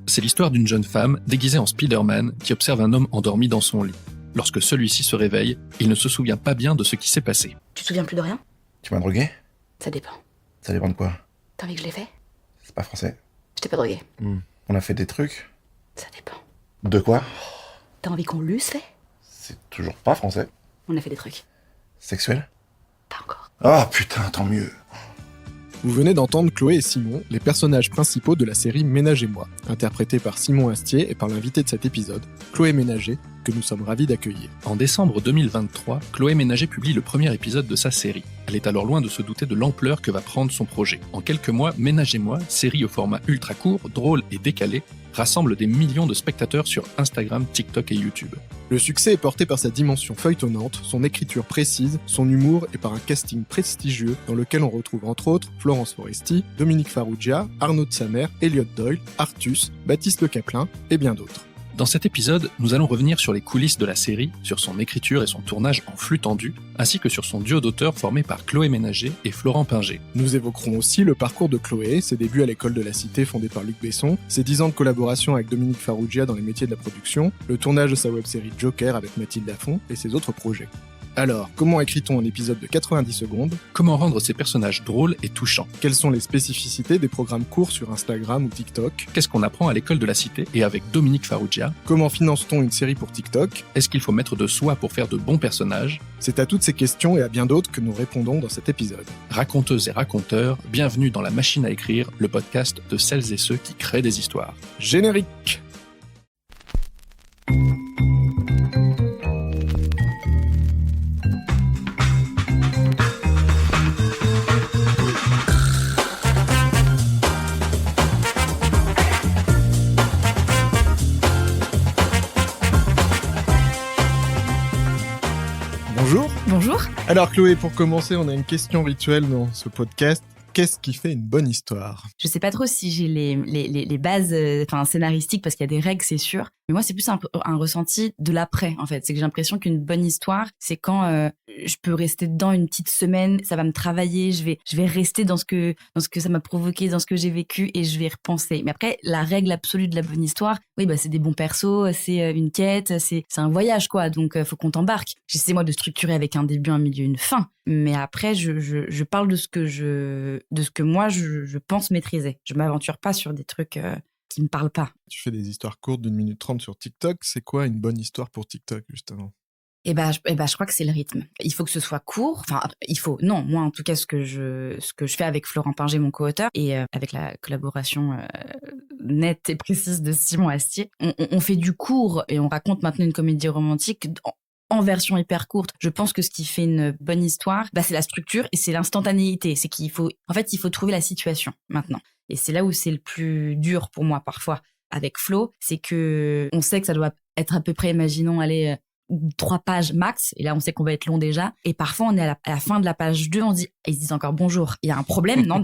C'est l'histoire d'une jeune femme déguisée en Spider-Man qui observe un homme endormi dans son lit. Lorsque celui-ci se réveille, il ne se souvient pas bien de ce qui s'est passé. Tu te souviens plus de rien ? Tu m'as drogué ? Ça dépend. Ça dépend de quoi ? T'as envie que je l'ai fait ? C'est pas français. Je t'ai pas drogué. On a fait des trucs ? Ça dépend. De quoi ? T'as envie qu'on l'eusse fait ? C'est toujours pas français. On a fait des trucs. Sexuel ? Pas encore. Ah putain, tant mieux. Vous venez d'entendre Chloé et Simon, les personnages principaux de la série Ménage et moi, interprétés par Simon Astier et par l'invité de cet épisode, Chloé Ménager, que nous sommes ravis d'accueillir. En décembre 2023, Chloé Ménager publie le premier épisode de sa série. Elle est alors loin de se douter de l'ampleur que va prendre son projet. En quelques mois, Ménage et moi, série au format ultra court, drôle et décalé, rassemble des millions de spectateurs sur Instagram, TikTok et YouTube. Le succès est porté par sa dimension feuilletonnante, son écriture précise, son humour et par un casting prestigieux dans lequel on retrouve entre autres Florence Foresti, Dominique Farrugia, Arnaud de Samer, Elliot Doyle, Artus, Baptiste Le Caplin et bien d'autres. Dans cet épisode, nous allons revenir sur les coulisses de la série, sur son écriture et son tournage en flux tendu, ainsi que sur son duo d'auteurs formé par Chloé Ménager et Florent Pinger. Nous évoquerons aussi le parcours de Chloé, ses débuts à l'école de la Cité fondée par Luc Besson, ses 10 ans de collaboration avec Dominique Farrugia dans les métiers de la production, le tournage de sa web-série Joker avec Mathilde Lafont et ses autres projets. Alors, comment écrit-on un épisode de 90 secondes ? Comment rendre ces personnages drôles et touchants ? Quelles sont les spécificités des programmes courts sur Instagram ou TikTok ? Qu'est-ce qu'on apprend à l'école de la Cité et avec Dominique Farrugia ? Comment finance-t-on une série pour TikTok ? Est-ce qu'il faut mettre de soi pour faire de bons personnages ? C'est à toutes ces questions et à bien d'autres que nous répondons dans cet épisode. Raconteuses et raconteurs, bienvenue dans La Machine à écrire, le podcast de celles et ceux qui créent des histoires. Générique ! Bonjour. Bonjour. Alors Chloé, pour commencer, on a une question rituelle dans ce podcast. Qu'est-ce qui fait une bonne histoire ? Je sais pas trop si j'ai les bases scénaristiques parce qu'il y a des règles, c'est sûr. Mais moi, c'est plus un ressenti de l'après, en fait. C'est que j'ai l'impression qu'une bonne histoire, c'est quand je peux rester dedans une petite semaine, ça va me travailler, je vais rester dans ce que ça m'a provoqué, dans ce que j'ai vécu et je vais y repenser. Mais après, la règle absolue de la bonne histoire, oui, c'est des bons persos, c'est une quête, c'est un voyage, quoi. Donc, faut qu'on t'embarque. J'essaie, moi, de structurer avec un début, un milieu, une fin. Mais après, je parle de ce que moi, je pense maîtriser. Je m'aventure pas sur des trucs qui me parlent pas. Tu fais des histoires courtes d'1 minute 30 sur TikTok. C'est quoi une bonne histoire pour TikTok, justement ? Je crois que c'est le rythme. Il faut que ce soit court. Non, moi, en tout cas, ce que je fais avec Florent Pinger, mon co-auteur, et avec la collaboration nette et précise de Simon Astier, on fait du court et on raconte maintenant une comédie romantique en version hyper courte. Je pense que ce qui fait une bonne histoire, c'est la structure et c'est l'instantanéité. C'est qu'il faut trouver la situation maintenant. Et c'est là où c'est le plus dur pour moi parfois avec Flo, c'est que on sait que ça doit être à peu près, imaginons, 3 pages max, et là on sait qu'on va être long déjà, et parfois on est à la fin de la page 2, ils se disent encore bonjour, il y a un problème, non,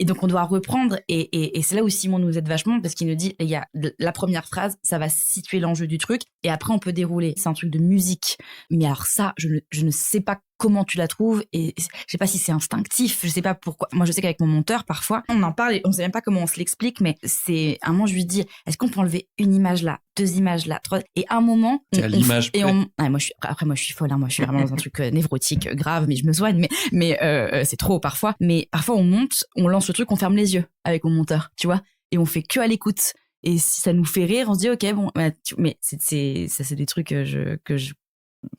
et donc on doit reprendre, et c'est là où Simon nous aide vachement, parce qu'il nous dit, les gars, la première phrase, ça va situer l'enjeu du truc, et après on peut dérouler, c'est un truc de musique, mais alors ça, je ne sais pas comment tu la trouves, et je sais pas si c'est instinctif, je sais pas pourquoi. Moi, je sais qu'avec mon monteur, parfois, on en parle et on sait même pas comment on se l'explique, mais c'est, à un moment, je lui dis, est-ce qu'on peut enlever une image là, 2 images là, 3, et à un moment, c'est à l'image près. Moi, je suis folle, hein, moi, je suis vraiment dans un truc névrotique, grave, mais je me soigne, mais c'est trop parfois. Mais parfois, on monte, on lance le truc, on ferme les yeux avec mon monteur, tu vois, et on fait que à l'écoute. Et si ça nous fait rire, on se dit, ok, bon, mais c'est des trucs que je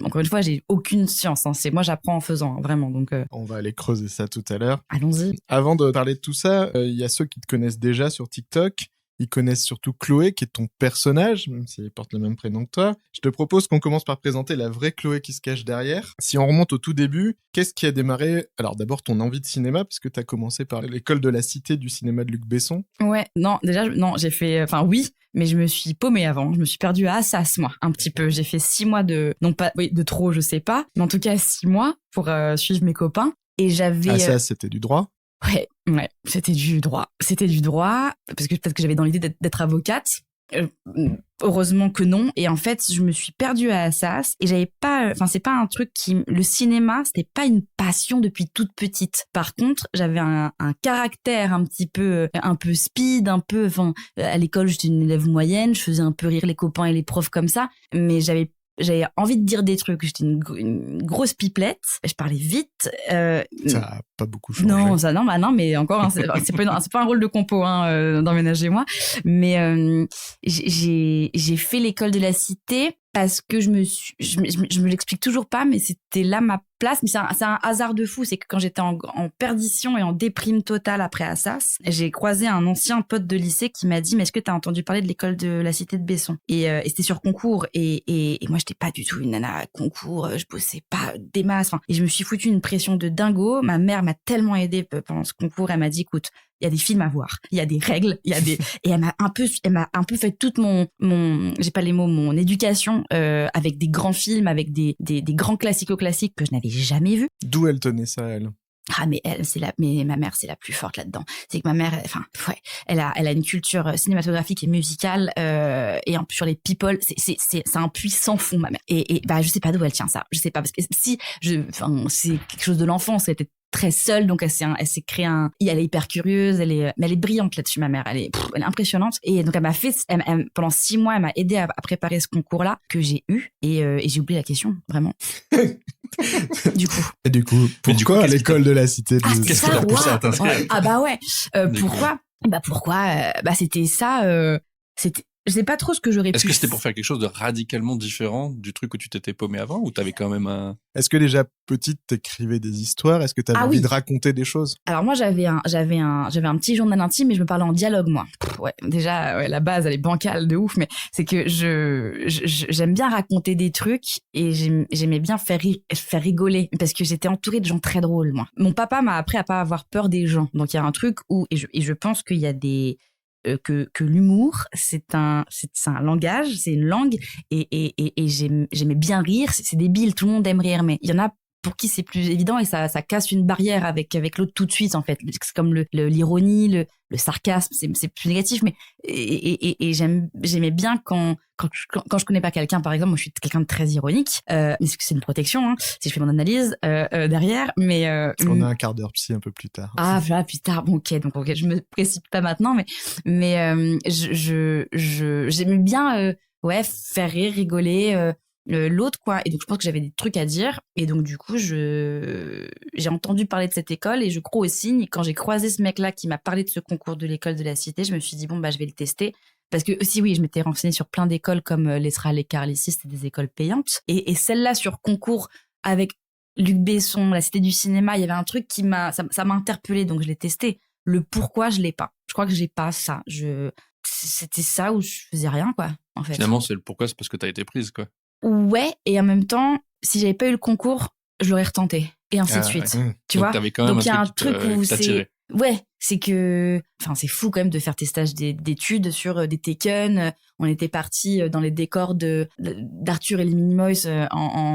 encore une fois, j'ai aucune science. Moi, j'apprends en faisant, vraiment. Donc, on va aller creuser ça tout à l'heure. Allons-y. Avant de parler de tout ça, il y a ceux qui te connaissent déjà sur TikTok. Ils connaissent surtout Chloé, qui est ton personnage, même si elle porte le même prénom que toi. Je te propose qu'on commence par présenter la vraie Chloé qui se cache derrière. Si on remonte au tout début, qu'est-ce qui a démarré ? Alors d'abord, ton envie de cinéma, parce que t'as commencé par l'école de la Cité du cinéma de Luc Besson. Ouais, j'ai fait... oui, mais je me suis paumée avant. Je me suis perdue à Assas, moi, un petit peu. J'ai fait 6 mois de trop, je sais pas, mais en tout cas 6 mois pour suivre mes copains. Et j'avais... Assas, c'était du droit ? Ouais, c'était du droit. Parce que peut-être que j'avais dans l'idée d'être avocate. Heureusement que non. Et en fait, je me suis perdue à Assas et j'avais pas, c'est pas un truc le cinéma, c'était pas une passion depuis toute petite. Par contre, j'avais un caractère un peu speed, à l'école, j'étais une élève moyenne, je faisais un peu rire les copains et les profs comme ça, mais j'avais envie de dire des trucs. J'étais une grosse pipelette. Je parlais vite. Ça a pas beaucoup changé. Non, mais encore, c'est pas un rôle de compo, dans Ménage et moi. Mais j'ai fait l'école de la cité parce que je me l'explique toujours pas, mais c'était là ma place. Mais c'est un hasard de fou. C'est que quand j'étais en perdition et en déprime totale après Assas, j'ai croisé un ancien pote de lycée qui m'a dit, mais est-ce que t'as entendu parler de l'école de la cité de Besson? Et c'était sur concours. Et moi, j'étais pas du tout une nana à concours. Je bossais pas des masses. Et je me suis foutu une pression de dingo. Ma mère m'a tellement aidée pendant ce concours. Elle m'a dit, écoute, il y a des films à voir, il y a des règles, et elle m'a un peu fait toute mon j'ai pas les mots, mon éducation avec des grands films, avec des grands classiques que je n'avais jamais vus. D'où elle tenait ça, elle? Ah, mais ma mère, c'est la plus forte là-dedans. C'est que ma mère, elle a une culture cinématographique et musicale, et en plus sur les people, c'est un puits sans fond, ma mère. Et je sais pas d'où elle tient ça. Je sais pas, parce que c'est quelque chose de l'enfance. Elle était très seule, donc elle s'est créée elle est hyper curieuse, mais elle est brillante là-dessus, ma mère. Elle est impressionnante. Et donc pendant 6 mois, elle m'a aidée à préparer ce concours-là que j'ai eu, et j'ai oublié la question, vraiment. Du coup, pourquoi à l'école de la cité Qu'est-ce qui t'a poussé à t'inscrire? Ah bah ouais. Pourquoi c'était ça. Je sais pas trop ce que j'aurais pu. Est-ce que c'était pour faire quelque chose de radicalement différent du truc où tu t'étais paumé avant, ou t'avais quand même un... Est-ce que déjà petite t'écrivais des histoires? Est-ce que t'avais envie de raconter des choses? Alors moi j'avais un petit journal intime, mais je me parlais en dialogue, moi. Déjà la base elle est bancale de ouf, mais c'est que j'aime bien raconter des trucs et j'aimais bien faire rigoler, parce que j'étais entourée de gens très drôles, moi. Mon papa m'a appris à pas avoir peur des gens, donc il y a un truc où et je pense qu'il y a des que l'humour c'est un langage, c'est une langue, et j'aimais bien rire. C'est débile, tout le monde aime rire, mais il y en a pour qui c'est plus évident et ça casse une barrière avec l'autre tout de suite, en fait. C'est comme l'ironie, le sarcasme, c'est plus négatif, mais et j'aimais bien quand je connais pas quelqu'un, par exemple. Moi je suis quelqu'un de très ironique, mais c'est une protection, hein, si je fais mon analyse derrière, mais on a un quart d'heure psy un peu plus tard. Ah voilà, plus tard. Bon, ok, je me précipite pas maintenant, mais j'aimais bien faire rire, rigoler l'autre, quoi. Et donc je pense que j'avais des trucs à dire, et donc du coup j'ai entendu parler de cette école et je crois au signe. Et quand j'ai croisé ce mec là qui m'a parlé de ce concours de l'école de la cité, je me suis dit bon je vais le tester, parce que aussi oui, je m'étais renseignée sur plein d'écoles comme l'ESRA, l'ECAR, l'ICI, c'était des écoles payantes, et celle-là sur concours avec Luc Besson, la cité du cinéma, il y avait un truc ça m'a interpellée, donc je l'ai testé. Le pourquoi, je l'ai pas. Je crois que j'ai pas ça. C'était ça où je faisais rien, quoi, en fait. Finalement, c'est le pourquoi, c'est parce que t'as été prise, quoi. Ouais, et en même temps, si j'avais pas eu le concours, je l'aurais retenté, et ainsi de suite. Ouais. Tu donc vois. t'avais quand même donc il y a un truc truc où c'est... Ouais, c'est que... Enfin, c'est fou quand même de faire tes stages d'études sur des Taken. On était partis dans les décors d'Arthur et les Minimoys à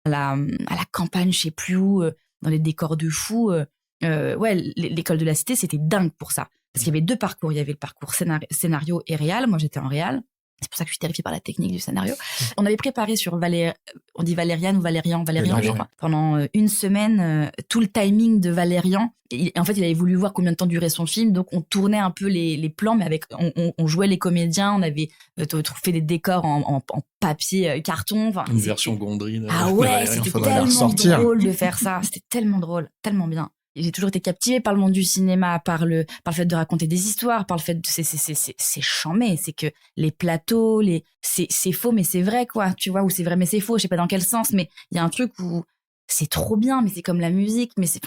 la campagne, je sais plus où, dans les décors de fou. L'école de la cité, c'était dingue pour ça. Parce qu'il y avait 2 parcours. Il y avait le parcours scénario et réal. Moi, j'étais en réal. C'est pour ça que je suis terrifiée par la technique du scénario. On avait préparé sur on dit Valériane ou Valérian, je crois, pendant 1 semaine, tout le timing de Valérian. Et en fait, il avait voulu voir combien de temps durait son film, donc on tournait un peu les plans, mais on jouait les comédiens, on avait fait des décors en papier carton. Une version Gondry. Ah ouais, c'était tellement drôle de faire ça. C'était tellement drôle, tellement bien. J'ai toujours été captivée par le monde du cinéma, par le fait de raconter des histoires, par le fait de c'est chambé, c'est que les plateaux, c'est faux mais c'est vrai, quoi, tu vois, ou c'est vrai mais c'est faux, je sais pas dans quel sens, mais il y a un truc où c'est trop bien, mais c'est comme la musique, mais c'est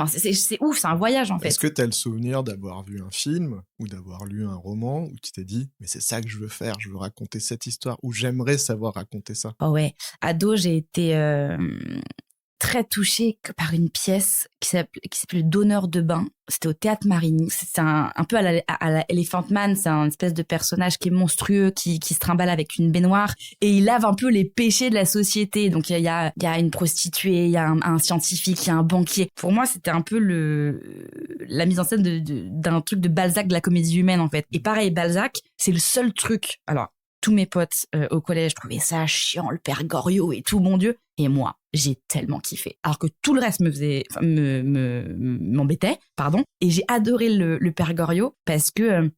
ouf, c'est un voyage, en fait. Est-ce que t'as le souvenir d'avoir vu un film ou d'avoir lu un roman où tu t'es dit mais c'est ça que je veux faire, je veux raconter cette histoire, ou j'aimerais savoir raconter ça? Oh ouais, ado, j'ai été très touchée par une pièce qui s'appelle Donneur de bain. C'était au Théâtre Marigny. C'est un peu à la Elephant Man. C'est un espèce de personnage qui est monstrueux, qui se trimballe avec une baignoire, et il lave un peu les péchés de la société. Donc il y a une prostituée, il y a un scientifique, il y a un banquier. Pour moi, c'était un peu la mise en scène d'un truc de Balzac, de la comédie humaine, en fait. Et pareil, Balzac, c'est le seul truc. Alors, tous mes potes au collège trouvaient ça chiant, le père Goriot et tout, mon Dieu. Et moi, j'ai tellement kiffé. Alors que tout le reste m'embêtait, pardon. Et j'ai adoré le père Goriot parce que,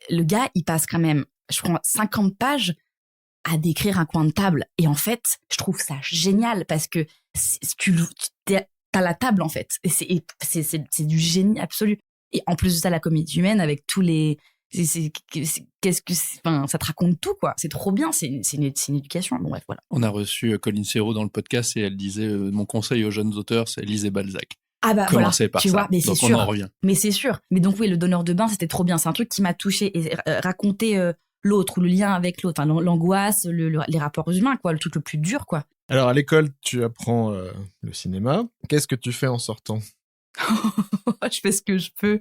le gars, il passe quand même, je crois, 50 pages à décrire un coin de table. Et en fait, je trouve ça génial parce que t'as la table, en fait. Et c'est du génie absolu. Et en plus de ça, la comédie humaine avec tous les... ça te raconte tout, quoi. C'est trop bien, c'est une éducation. Bon, bref, voilà. On a reçu Colline Serrault dans le podcast et elle disait mon conseil aux jeunes auteurs, c'est lisez Balzac. Ah bah Commencez voilà, par tu ça. vois, mais Donc c'est on sûr. en revient. Mais c'est sûr. Mais donc oui, le donneur de bain, c'était trop bien. C'est un truc qui m'a touchée. Et raconter l'autre ou le lien avec l'autre, enfin, l'angoisse, les rapports humains, quoi, le truc le plus dur, quoi. Alors, à l'école, tu apprends le cinéma. Qu'est-ce que tu fais en sortant? Je fais ce que je peux.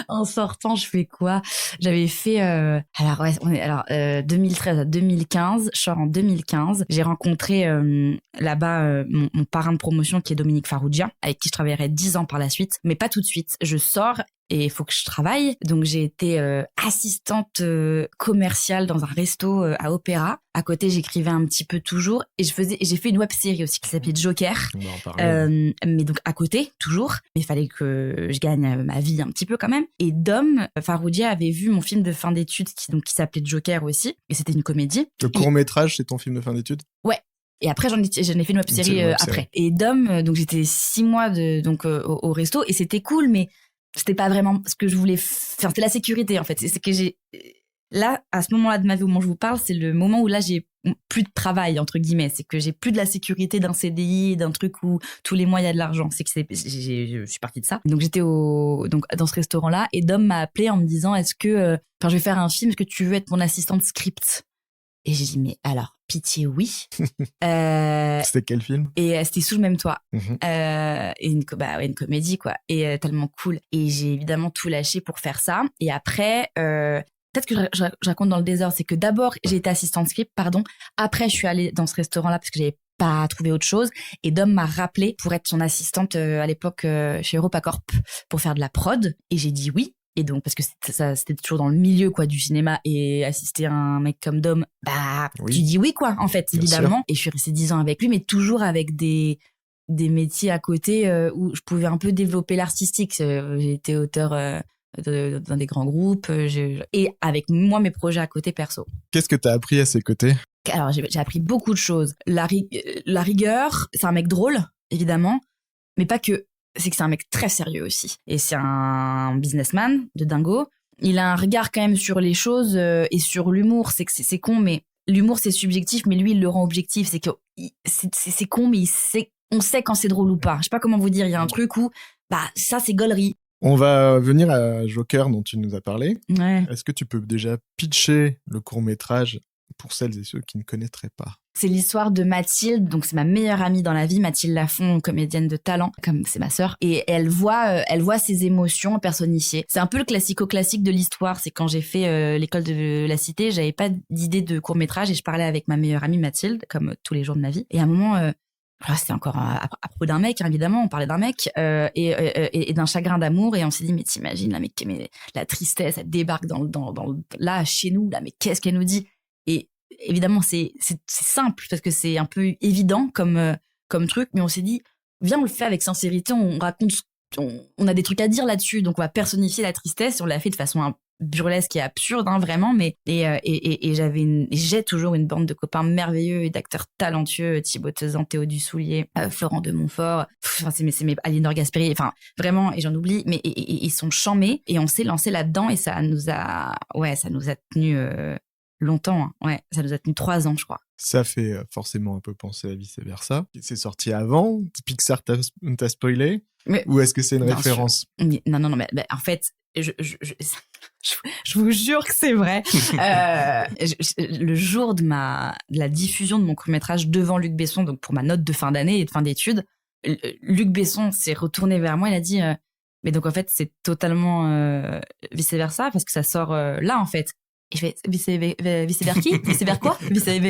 En sortant, je fais quoi? J'avais fait 2013 à 2015. Je sors en 2015. J'ai rencontré là-bas mon parrain de promotion qui est Dominique Farrugia, avec qui je travaillerai 10 ans par la suite, mais pas tout de suite. Je sors et il faut que je travaille. Donc j'ai été assistante commerciale dans un resto à Opéra. À côté, j'écrivais un petit peu toujours et j'ai fait une web-série aussi qui s'appelait Joker. On va en parler. Mais donc à côté, toujours. Mais il fallait que je gagne ma vie un petit peu quand même. Et Dom Farrugia avait vu mon film de fin d'études qui s'appelait Joker aussi. Et c'était une comédie. Le court-métrage, c'est ton film de fin d'études? Ouais. Et après, j'en ai fait une web-série après. Et Dom, donc j'étais 6 mois au resto et c'était cool, mais c'était pas vraiment ce que je voulais faire. C'était la sécurité, en fait. C'est que là, à ce moment-là de ma vie où je vous parle, c'est le moment où là, j'ai plus de travail, entre guillemets. C'est que j'ai plus de la sécurité d'un CDI, d'un truc où tous les mois, il y a de l'argent. Je suis partie de ça. Donc, j'étais dans ce restaurant-là et Dom m'a appelé en me disant, est-ce que, je vais faire un film, est-ce que tu veux être mon assistante script? Et j'ai dit, mais alors, pitié, oui. C'était quel film? Et c'était Sous le même toit. Mm-hmm. Et une comédie, quoi. Et tellement cool. Et j'ai évidemment tout lâché pour faire ça. Et après, peut-être que je raconte dans le désordre, c'est que d'abord, j'ai été assistante script, pardon. Après, je suis allée dans ce restaurant-là parce que j'avais pas trouvé autre chose. Et Dom m'a rappelé pour être son assistante à l'époque chez EuropaCorp pour faire de la prod. Et j'ai dit oui. Et donc, parce que c'était toujours dans le milieu, quoi, du cinéma, et assister à un mec comme Dom, oui. Tu dis oui, quoi, en fait, bien évidemment. Sûr. Et je suis restée 10 ans avec lui, mais toujours avec des métiers à côté où je pouvais un peu développer l'artistique. J'ai été auteur dans des grands groupes, et avec moi, mes projets à côté perso. Qu'est-ce que t'as appris à ses côtés? Alors, j'ai appris beaucoup de choses. La rigueur, c'est un mec drôle, évidemment, mais pas que. C'est que c'est un mec très sérieux aussi. Et c'est un businessman de dingo. Il a un regard quand même sur les choses et sur l'humour. C'est con, mais l'humour, c'est subjectif, mais lui, il le rend objectif. C'est que c'est con, mais on sait quand c'est drôle ou pas. Je sais pas comment vous dire. Il y a un truc où, ça, c'est gaulerie. On va venir à Joker dont tu nous as parlé. Ouais. Est-ce que tu peux déjà pitcher le court-métrage pour celles et ceux qui ne connaîtraient pas? C'est l'histoire de Mathilde, donc c'est ma meilleure amie dans la vie, Mathilde Lafont, comédienne de talent, comme c'est ma sœur, et elle voit ses émotions personnifiées. C'est un peu le classico-classique de l'histoire. C'est quand j'ai fait l'école de la cité, j'avais pas d'idée de court-métrage et je parlais avec ma meilleure amie Mathilde, comme tous les jours de ma vie. Et à un moment, c'était encore à propos d'un mec, hein, évidemment, on parlait d'un mec et d'un chagrin d'amour, et on s'est dit, mais t'imagines, mais la tristesse, elle débarque là chez nous, là, mais qu'est-ce qu'elle nous dit? Et évidemment, c'est simple parce que c'est un peu évident comme truc, mais on s'est dit, viens, on le fait avec sincérité, on raconte, on a des trucs à dire là-dessus, donc on va personnifier la tristesse. On l'a fait de façon burlesque et absurde, hein, vraiment, mais j'ai toujours une bande de copains merveilleux et d'acteurs talentueux, Thibaut Tezan, Théo Dussoulier, Florent de Montfort, c'est mes Aliénor Gasperi, enfin vraiment, et j'en oublie, mais ils sont charmés, et on s'est lancé là-dedans, et ça nous a tenu longtemps, hein. Ouais, ça nous a tenu 3 ans, je crois. Ça fait forcément un peu penser à Vice Versa. C'est sorti avant? Pixar t'a spoilé? Ou est-ce que c'est une référence? Non, mais en fait, je vous jure que c'est vrai. Le jour de la diffusion de mon court-métrage devant Luc Besson, donc pour ma note de fin d'année et de fin d'études, Luc Besson s'est retourné vers moi, il a dit mais donc en fait c'est totalement Vice Versa parce que ça sort là en fait. Et je fais, visser vers qui? Visser vers quoi?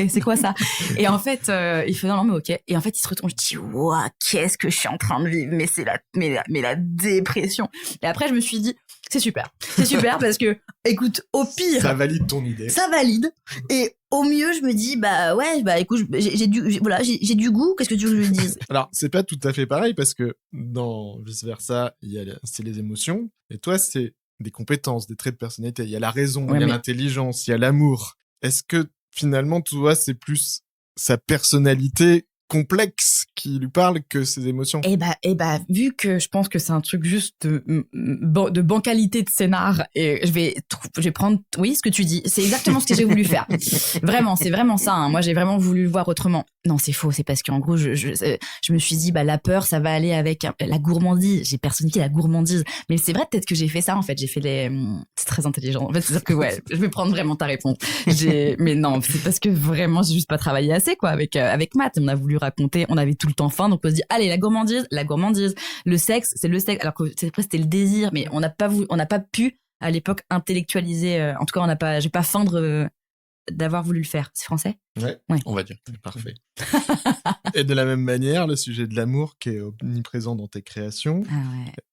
C'est quoi ça? Et en fait, il fait non, mais ok. Et en fait, il se retourne, je dis, ouah, qu'est-ce que je suis en train de vivre? Mais c'est la dépression. Et après, je me suis dit, c'est super parce que, écoute, au pire. Ça valide ton idée. Ça valide. Et au mieux, je me dis, écoute, j'ai du goût, qu'est-ce que tu veux que je dise? Alors, c'est pas tout à fait pareil parce que dans Vice Versa, c'est les émotions et toi, c'est des compétences, des traits de personnalité. Il y a la raison, il y a l'intelligence, il y a l'amour. Est-ce que finalement, toi, c'est plus sa personnalité complexe qui lui parle que ses émotions? Eh bah, vu que je pense que c'est un truc juste de bancalité de scénar, et je vais prendre, oui, ce que tu dis. C'est exactement ce que j'ai voulu faire. Vraiment, c'est vraiment ça, hein. Moi, j'ai vraiment voulu le voir autrement. Non, c'est faux. C'est parce qu'en gros, je me suis dit, la peur, ça va aller avec la gourmandise. J'ai personnifié la gourmandise. Mais c'est vrai, peut-être que j'ai fait ça, en fait. J'ai fait c'est très intelligent. En fait, c'est-à-dire que, ouais, je vais prendre vraiment ta réponse. Mais non, c'est parce que vraiment, j'ai juste pas travaillé assez, quoi, avec Matt. On a voulu raconter, on avait tout le temps faim, donc on se dit, allez, la gourmandise. Le sexe, c'est le sexe. Alors que c'était le désir, mais on n'a pas pu, à l'époque, intellectualiser, en tout cas, j'ai pas feindre, d'avoir voulu le faire. C'est français? Ouais. On va dire. Parfait. Et de la même manière, le sujet de l'amour qui est omniprésent dans tes créations,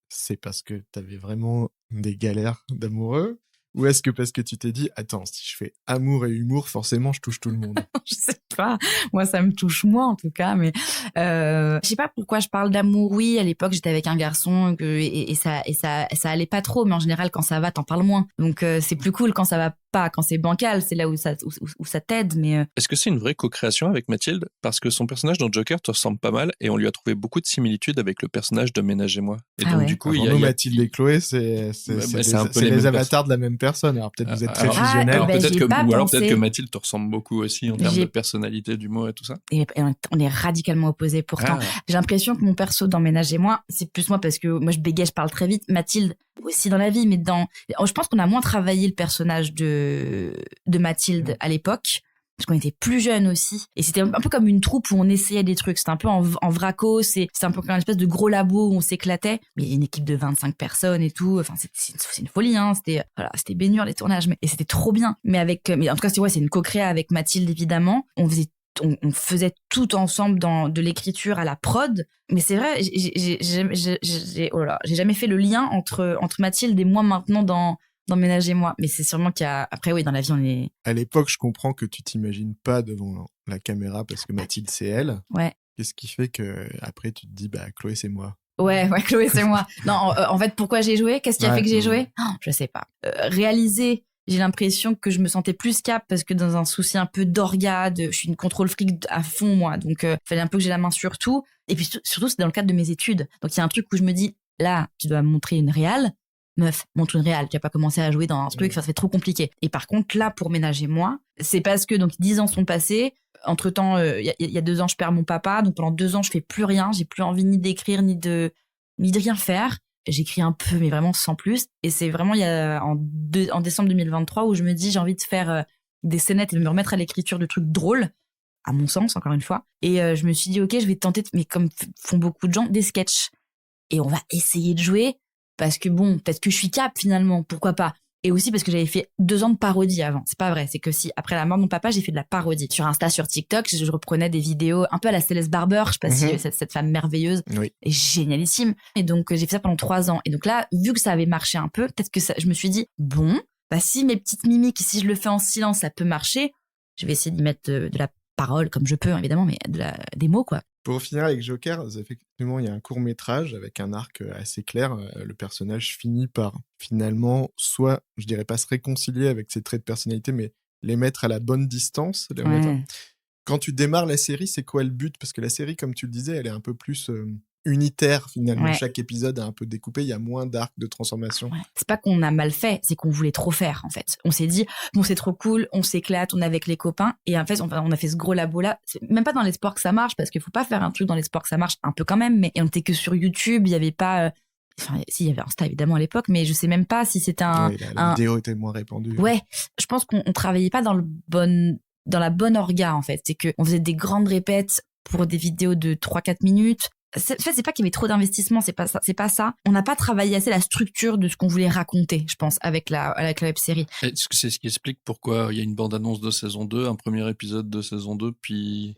c'est parce que t'avais vraiment des galères d'amoureux? Ou est-ce que parce que tu t'es dit, attends, si je fais amour et humour, forcément, je touche tout le monde? Je sais pas. Moi, ça me touche moi, en tout cas, mais je sais pas pourquoi je parle d'amour. Oui, à l'époque, j'étais avec un garçon et ça allait pas trop, mais en général, quand ça va, t'en parles moins. Donc, c'est plus cool quand ça va pas. Quand c'est bancal, c'est là où ça t'aide, mais... Est-ce que c'est une vraie co-création avec Mathilde? Parce que son personnage dans Joker te ressemble pas mal et on lui a trouvé beaucoup de similitudes avec le personnage de Ménage et moi. Et donc, du coup, Mathilde et Chloé, c'est un peu les avatars de la même personne. Alors, peut-être vous êtes très fusionnels. Alors, peut-être que Mathilde te ressemble beaucoup aussi en termes de personnalité, d'humour et tout ça. Et on est radicalement opposés pourtant. J'ai l'impression que mon perso dans Ménage et moi, c'est plus moi parce que moi je bégaye, je parle très vite. Mathilde aussi dans la vie, mais je pense qu'on a moins travaillé le personnage de Mathilde à l'époque. Parce qu'on était plus jeunes aussi. Et c'était un peu comme une troupe où on essayait des trucs. C'était un peu en vraco. C'était un peu comme une espèce de gros labo où on s'éclatait. Mais il y a une équipe de 25 personnes et tout. Enfin, c'est une folie, hein. C'était baignure les tournages. Et c'était trop bien. Mais en tout cas, c'est une co-créa avec Mathilde, évidemment. On faisait tout ensemble de l'écriture à la prod. Mais c'est vrai, j'ai jamais fait le lien entre Mathilde et moi maintenant dans Ménage et moi. Mais c'est sûrement après, oui, dans la vie, on est... À l'époque, je comprends que tu t'imagines pas devant la caméra parce que Mathilde, c'est elle. Ouais. Qu'est-ce qui fait que après tu te dis, Chloé, c'est moi? Ouais, Chloé, c'est moi. Non, en fait, pourquoi j'ai joué? Qu'est-ce qui a fait que j'ai joué? Je sais pas. Réaliser, j'ai l'impression que je me sentais plus cap parce que dans un souci un peu d'orga, je suis une contrôle fric à fond, moi. Donc, fallait un peu que j'ai la main sur tout. Et puis, surtout, c'est dans le cadre de mes études. Donc, il y a un truc où je me dis, là, tu dois montrer une réal. Meuf, montre une réal. Tu vas pas commencer à jouer dans un truc, ça fait trop compliqué. Et par contre, là, pour Ménage et moi, c'est parce que, donc, 10 ans sont passés. Entre-temps, il y a 2 ans, je perds mon papa. Donc, pendant 2 ans, je fais plus rien. J'ai plus envie ni d'écrire, ni de rien faire. J'écris un peu, mais vraiment sans plus. Et c'est vraiment en décembre 2023 où je me dis, j'ai envie de faire des scénettes et de me remettre à l'écriture de trucs drôles, à mon sens, encore une fois. Et je me suis dit, ok, je vais tenter, mais comme font beaucoup de gens, des sketchs. Et on va essayer de jouer, parce que peut-être que je suis cap finalement, pourquoi pas. Et aussi parce que j'avais fait 2 ans de parodie avant. C'est pas vrai, c'est que après la mort de mon papa, j'ai fait de la parodie. Sur Insta, sur TikTok, je reprenais des vidéos un peu à la Céleste Barber, je sais pas si cette femme merveilleuse, et génialissime. Et donc, j'ai fait ça pendant 3 ans. Et donc là, vu que ça avait marché un peu, peut-être que je me suis dit, si mes petites mimiques, si je le fais en silence, ça peut marcher, je vais essayer d'y mettre de la parole comme je peux, évidemment, mais des mots, quoi. Pour finir avec Joker, effectivement, il y a un court-métrage avec un arc assez clair. Le personnage finit par, finalement, soit, je dirais pas se réconcilier avec ses traits de personnalité, mais les mettre à la bonne distance. Quand tu démarres la série, c'est quoi le but? Parce que la série, comme tu le disais, elle est un peu plus unitaire, finalement. Ouais. Chaque épisode est un peu découpé, il y a moins d'arcs de transformation. Ouais. C'est pas qu'on a mal fait, c'est qu'on voulait trop faire, en fait. On s'est dit, c'est trop cool, on s'éclate, on est avec les copains, et en fait, on a fait ce gros labo-là. C'est même pas dans l'espoir que ça marche, parce qu'il faut pas faire un truc dans l'espoir que ça marche, un peu quand même, mais on était que sur YouTube, il y avait pas... si, il y avait Insta, évidemment, à l'époque, mais je sais même pas si c'était la vidéo était moins répandue. Ouais, je pense qu'on travaillait pas dans la bonne orga, en fait. C'est qu'on faisait des grandes répètes pour des vidéos de 3-4 minutes, En fait, c'est pas qu'il y avait trop d'investissement, c'est pas ça. On n'a pas travaillé assez la structure de ce qu'on voulait raconter, je pense, avec la web série. Est-ce que c'est ce qui explique pourquoi il y a une bande-annonce de saison 2, un premier épisode de saison 2, puis...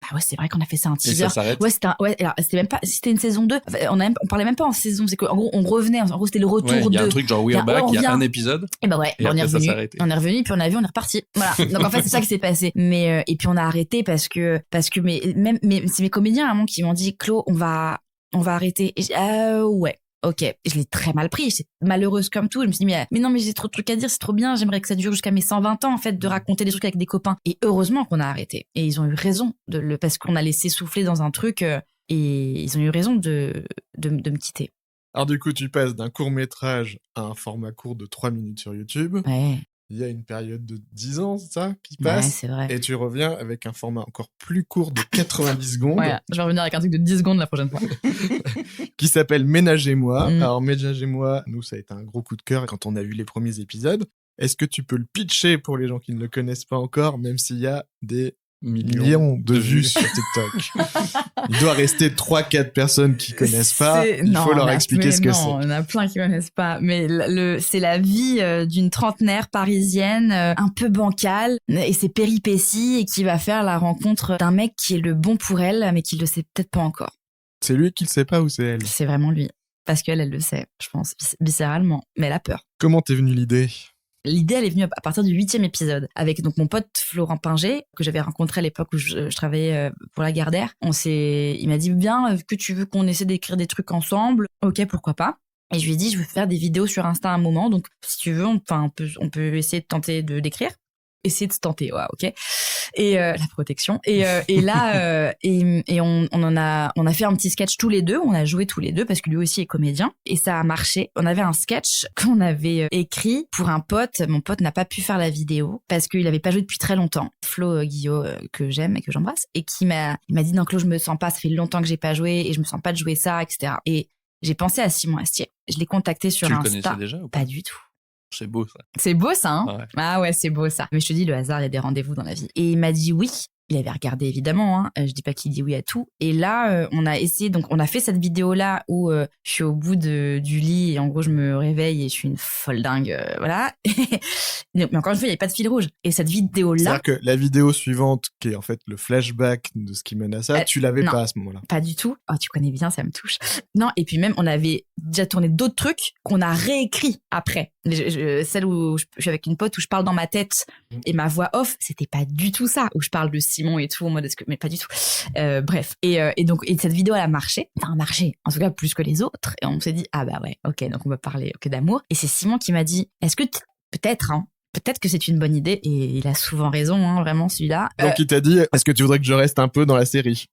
Ah ouais, c'est vrai qu'on a fait ça un Et teaser. ça s'arrête? Ouais, alors, c'était même pas, c'était une saison 2. Enfin, on parlait même pas en saison, c'est qu'en gros, on revenait, en gros, c'était le retour Ouais, il y a de... un truc genre We're Back, il y a un épisode. Et bah ouais, Et on est après, ça revenu. s'est arrêté. On est revenu, puis on a vu, on est reparti. Voilà. Donc en fait, c'est ça qui s'est passé. Mais, et puis on a arrêté parce que c'est mes comédiens à un moment qui m'ont dit, Chlo, on va arrêter. Et j'ai dit, ouais. Ok, je l'ai très mal pris, j'étais malheureuse comme tout. Je me suis dit, mais non, mais j'ai trop de trucs à dire, c'est trop bien, j'aimerais que ça dure jusqu'à mes 120 ans, en fait, de raconter des trucs avec des copains. Et heureusement qu'on a arrêté. Et ils ont eu raison, parce qu'on a laissé souffler dans un truc, et ils ont eu raison de me quitter. Alors du coup, tu passes d'un court-métrage à un format court de 3 minutes sur YouTube. Ouais. Il y a une période de 10 ans, c'est ça, qui Ouais, passe. c'est vrai. Et tu reviens avec un format encore plus court de 90 secondes. Ouais, je vais revenir avec un truc de 10 secondes la prochaine fois. Qui s'appelle Ménagez-moi. Mm. Alors Ménagez-moi, nous, ça a été un gros coup de cœur quand on a vu les premiers épisodes. Est-ce que tu peux le pitcher pour les gens qui ne le connaissent pas encore, même s'il y a des millions de vues sur TikTok? Il doit rester 3-4 personnes qui connaissent pas. Il faut leur expliquer ce que c'est. Non, il y en a plein qui connaissent pas. Mais c'est la vie d'une trentenaire parisienne, un peu bancale, et ses péripéties, et qui va faire la rencontre d'un mec qui est le bon pour elle, mais qui le sait peut-être pas encore. C'est lui qui le sait pas ou c'est elle? C'est vraiment lui. Parce qu'elle, elle le sait, je pense, viscéralement. Mais elle a peur. Comment t'es venue l'idée? L'idée, elle est venue à partir du 8e épisode, avec donc mon pote Florent Pinger, que j'avais rencontré à l'époque où je travaillais pour la Gardère. Il m'a dit, bien, que tu veux qu'on essaie d'écrire des trucs ensemble? Ok, pourquoi pas. Et je lui ai dit, je veux faire des vidéos sur Insta à un moment, donc si tu veux, on peut essayer de tenter d'écrire. Essayer de se tenter, ouais, ok. Et la protection. Et là, on a fait un petit sketch tous les deux. On a joué tous les deux parce que lui aussi est comédien. Et ça a marché. On avait un sketch qu'on avait écrit pour un pote. Mon pote n'a pas pu faire la vidéo parce qu'il avait pas joué depuis très longtemps. Flo Guillot, que j'aime et que j'embrasse, et il m'a dit, non, Claude, je me sens pas. Ça fait longtemps que j'ai pas joué et je me sens pas de jouer ça, etc. Et j'ai pensé à Simon Astier. Je l'ai contacté sur Insta. Tu le connaissais déjà ou pas? Pas du tout. C'est beau, ça. C'est beau, ça, hein? Ouais. Ah ouais, c'est beau, ça. Mais je te dis, le hasard, il y a des rendez-vous dans la vie. Et il m'a dit oui. Il avait regardé, évidemment, hein. Je dis pas qu'il dit oui à tout. Et là, on a essayé, donc on a fait cette vidéo-là où je suis au bout du lit et en gros, je me réveille et je suis une folle dingue, voilà. Mais encore une fois, il n'y avait pas de fil rouge. Et cette vidéo-là... C'est-à-dire que la vidéo suivante, qui est en fait le flashback de ce qui mène à ça, tu l'avais non, pas à ce moment-là. Pas du tout. Oh, tu connais bien, ça me touche. Non, et puis même, on avait déjà tourné d'autres trucs qu'on a réécrits après. Celle où je suis avec une pote, où je parle dans ma tête et ma voix off, c'était pas du tout ça, où je parle de Simon et tout, en mode mais pas du tout. Bref. Et donc, cette vidéo, elle a marché. Enfin, marché. En tout cas, plus que les autres. Et on s'est dit, ah bah ouais, ok, donc on va parler d'amour. Et c'est Simon qui m'a dit, est-ce que peut-être que c'est une bonne idée, et il a souvent raison, hein, vraiment, celui-là. Donc il t'a dit, est-ce que tu voudrais que je reste un peu dans la série?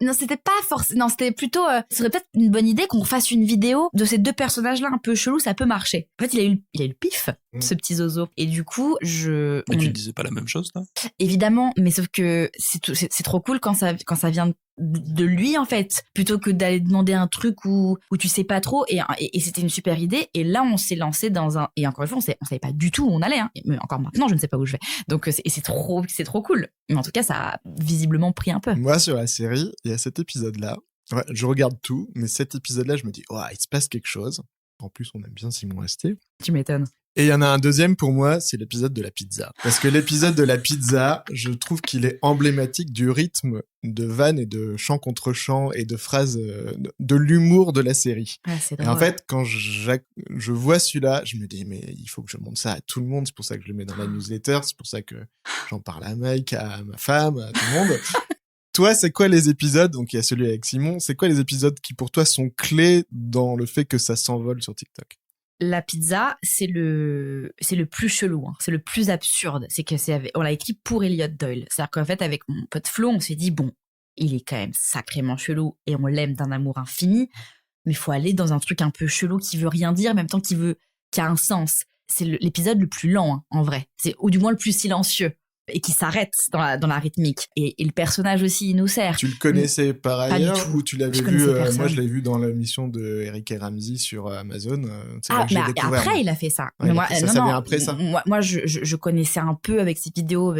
Non, c'était pas forcément, non, c'était plutôt, ce serait peut-être une bonne idée qu'on fasse une vidéo de ces deux personnages-là un peu chelous, ça peut marcher. En fait, il a eu le pif, ce petit zozo. Et du coup, Mais tu disais pas la même chose, là? Évidemment, mais sauf que c'est trop cool quand ça vient de lui, en fait, plutôt que d'aller demander un truc où tu sais pas trop, et c'était une super idée. Et là, on s'est lancé et encore une fois, on savait pas du tout où on allait, hein. Mais encore maintenant, je ne sais pas où je vais. Donc, c'est trop cool. Mais en tout cas, ça a visiblement pris un peu. Moi, sur la série, il y a cet épisode-là. Ouais, je regarde tout, mais cet épisode-là, je me dis, il se passe quelque chose. En plus, on aime bien Simon Astier. Tu m'étonnes. Et il y en a un deuxième pour moi, c'est l'épisode de la pizza. Parce que l'épisode de la pizza, je trouve qu'il est emblématique du rythme de vannes et de chant contre chant et de phrases, de l'humour de la série. Ah, c'est Et drôle. en fait, quand je vois celui-là, je me dis, mais il faut que je montre ça à tout le monde. C'est pour ça que je le mets dans la newsletter. C'est pour ça que j'en parle à Mike, à ma femme, à tout le monde. Toi, c'est quoi les épisodes, donc il y a celui avec Simon, c'est quoi les épisodes qui pour toi sont clés dans le fait que ça s'envole sur TikTok? La pizza, c'est le plus chelou, hein. C'est le plus absurde. C'est que on l'a écrit pour Elliot Doyle. C'est-à-dire qu'en fait, avec mon pote Flo, on s'est dit, bon, il est quand même sacrément chelou et on l'aime d'un amour infini, mais il faut aller dans un truc un peu chelou qui veut rien dire, en même temps qui a un sens. C'est l'épisode le plus lent, hein, en vrai. Ou du moins le plus silencieux. Et qui s'arrête dans la rythmique. Et le personnage aussi, il nous sert. Tu le connaissais par ailleurs ou tu l'avais vu moi, je l'ai vu dans l'émission de Eric et Ramsey sur Amazon. Mais après, il a fait ça. Ouais, mais moi, ça vient après ça. Moi, je connaissais un peu avec ses vidéos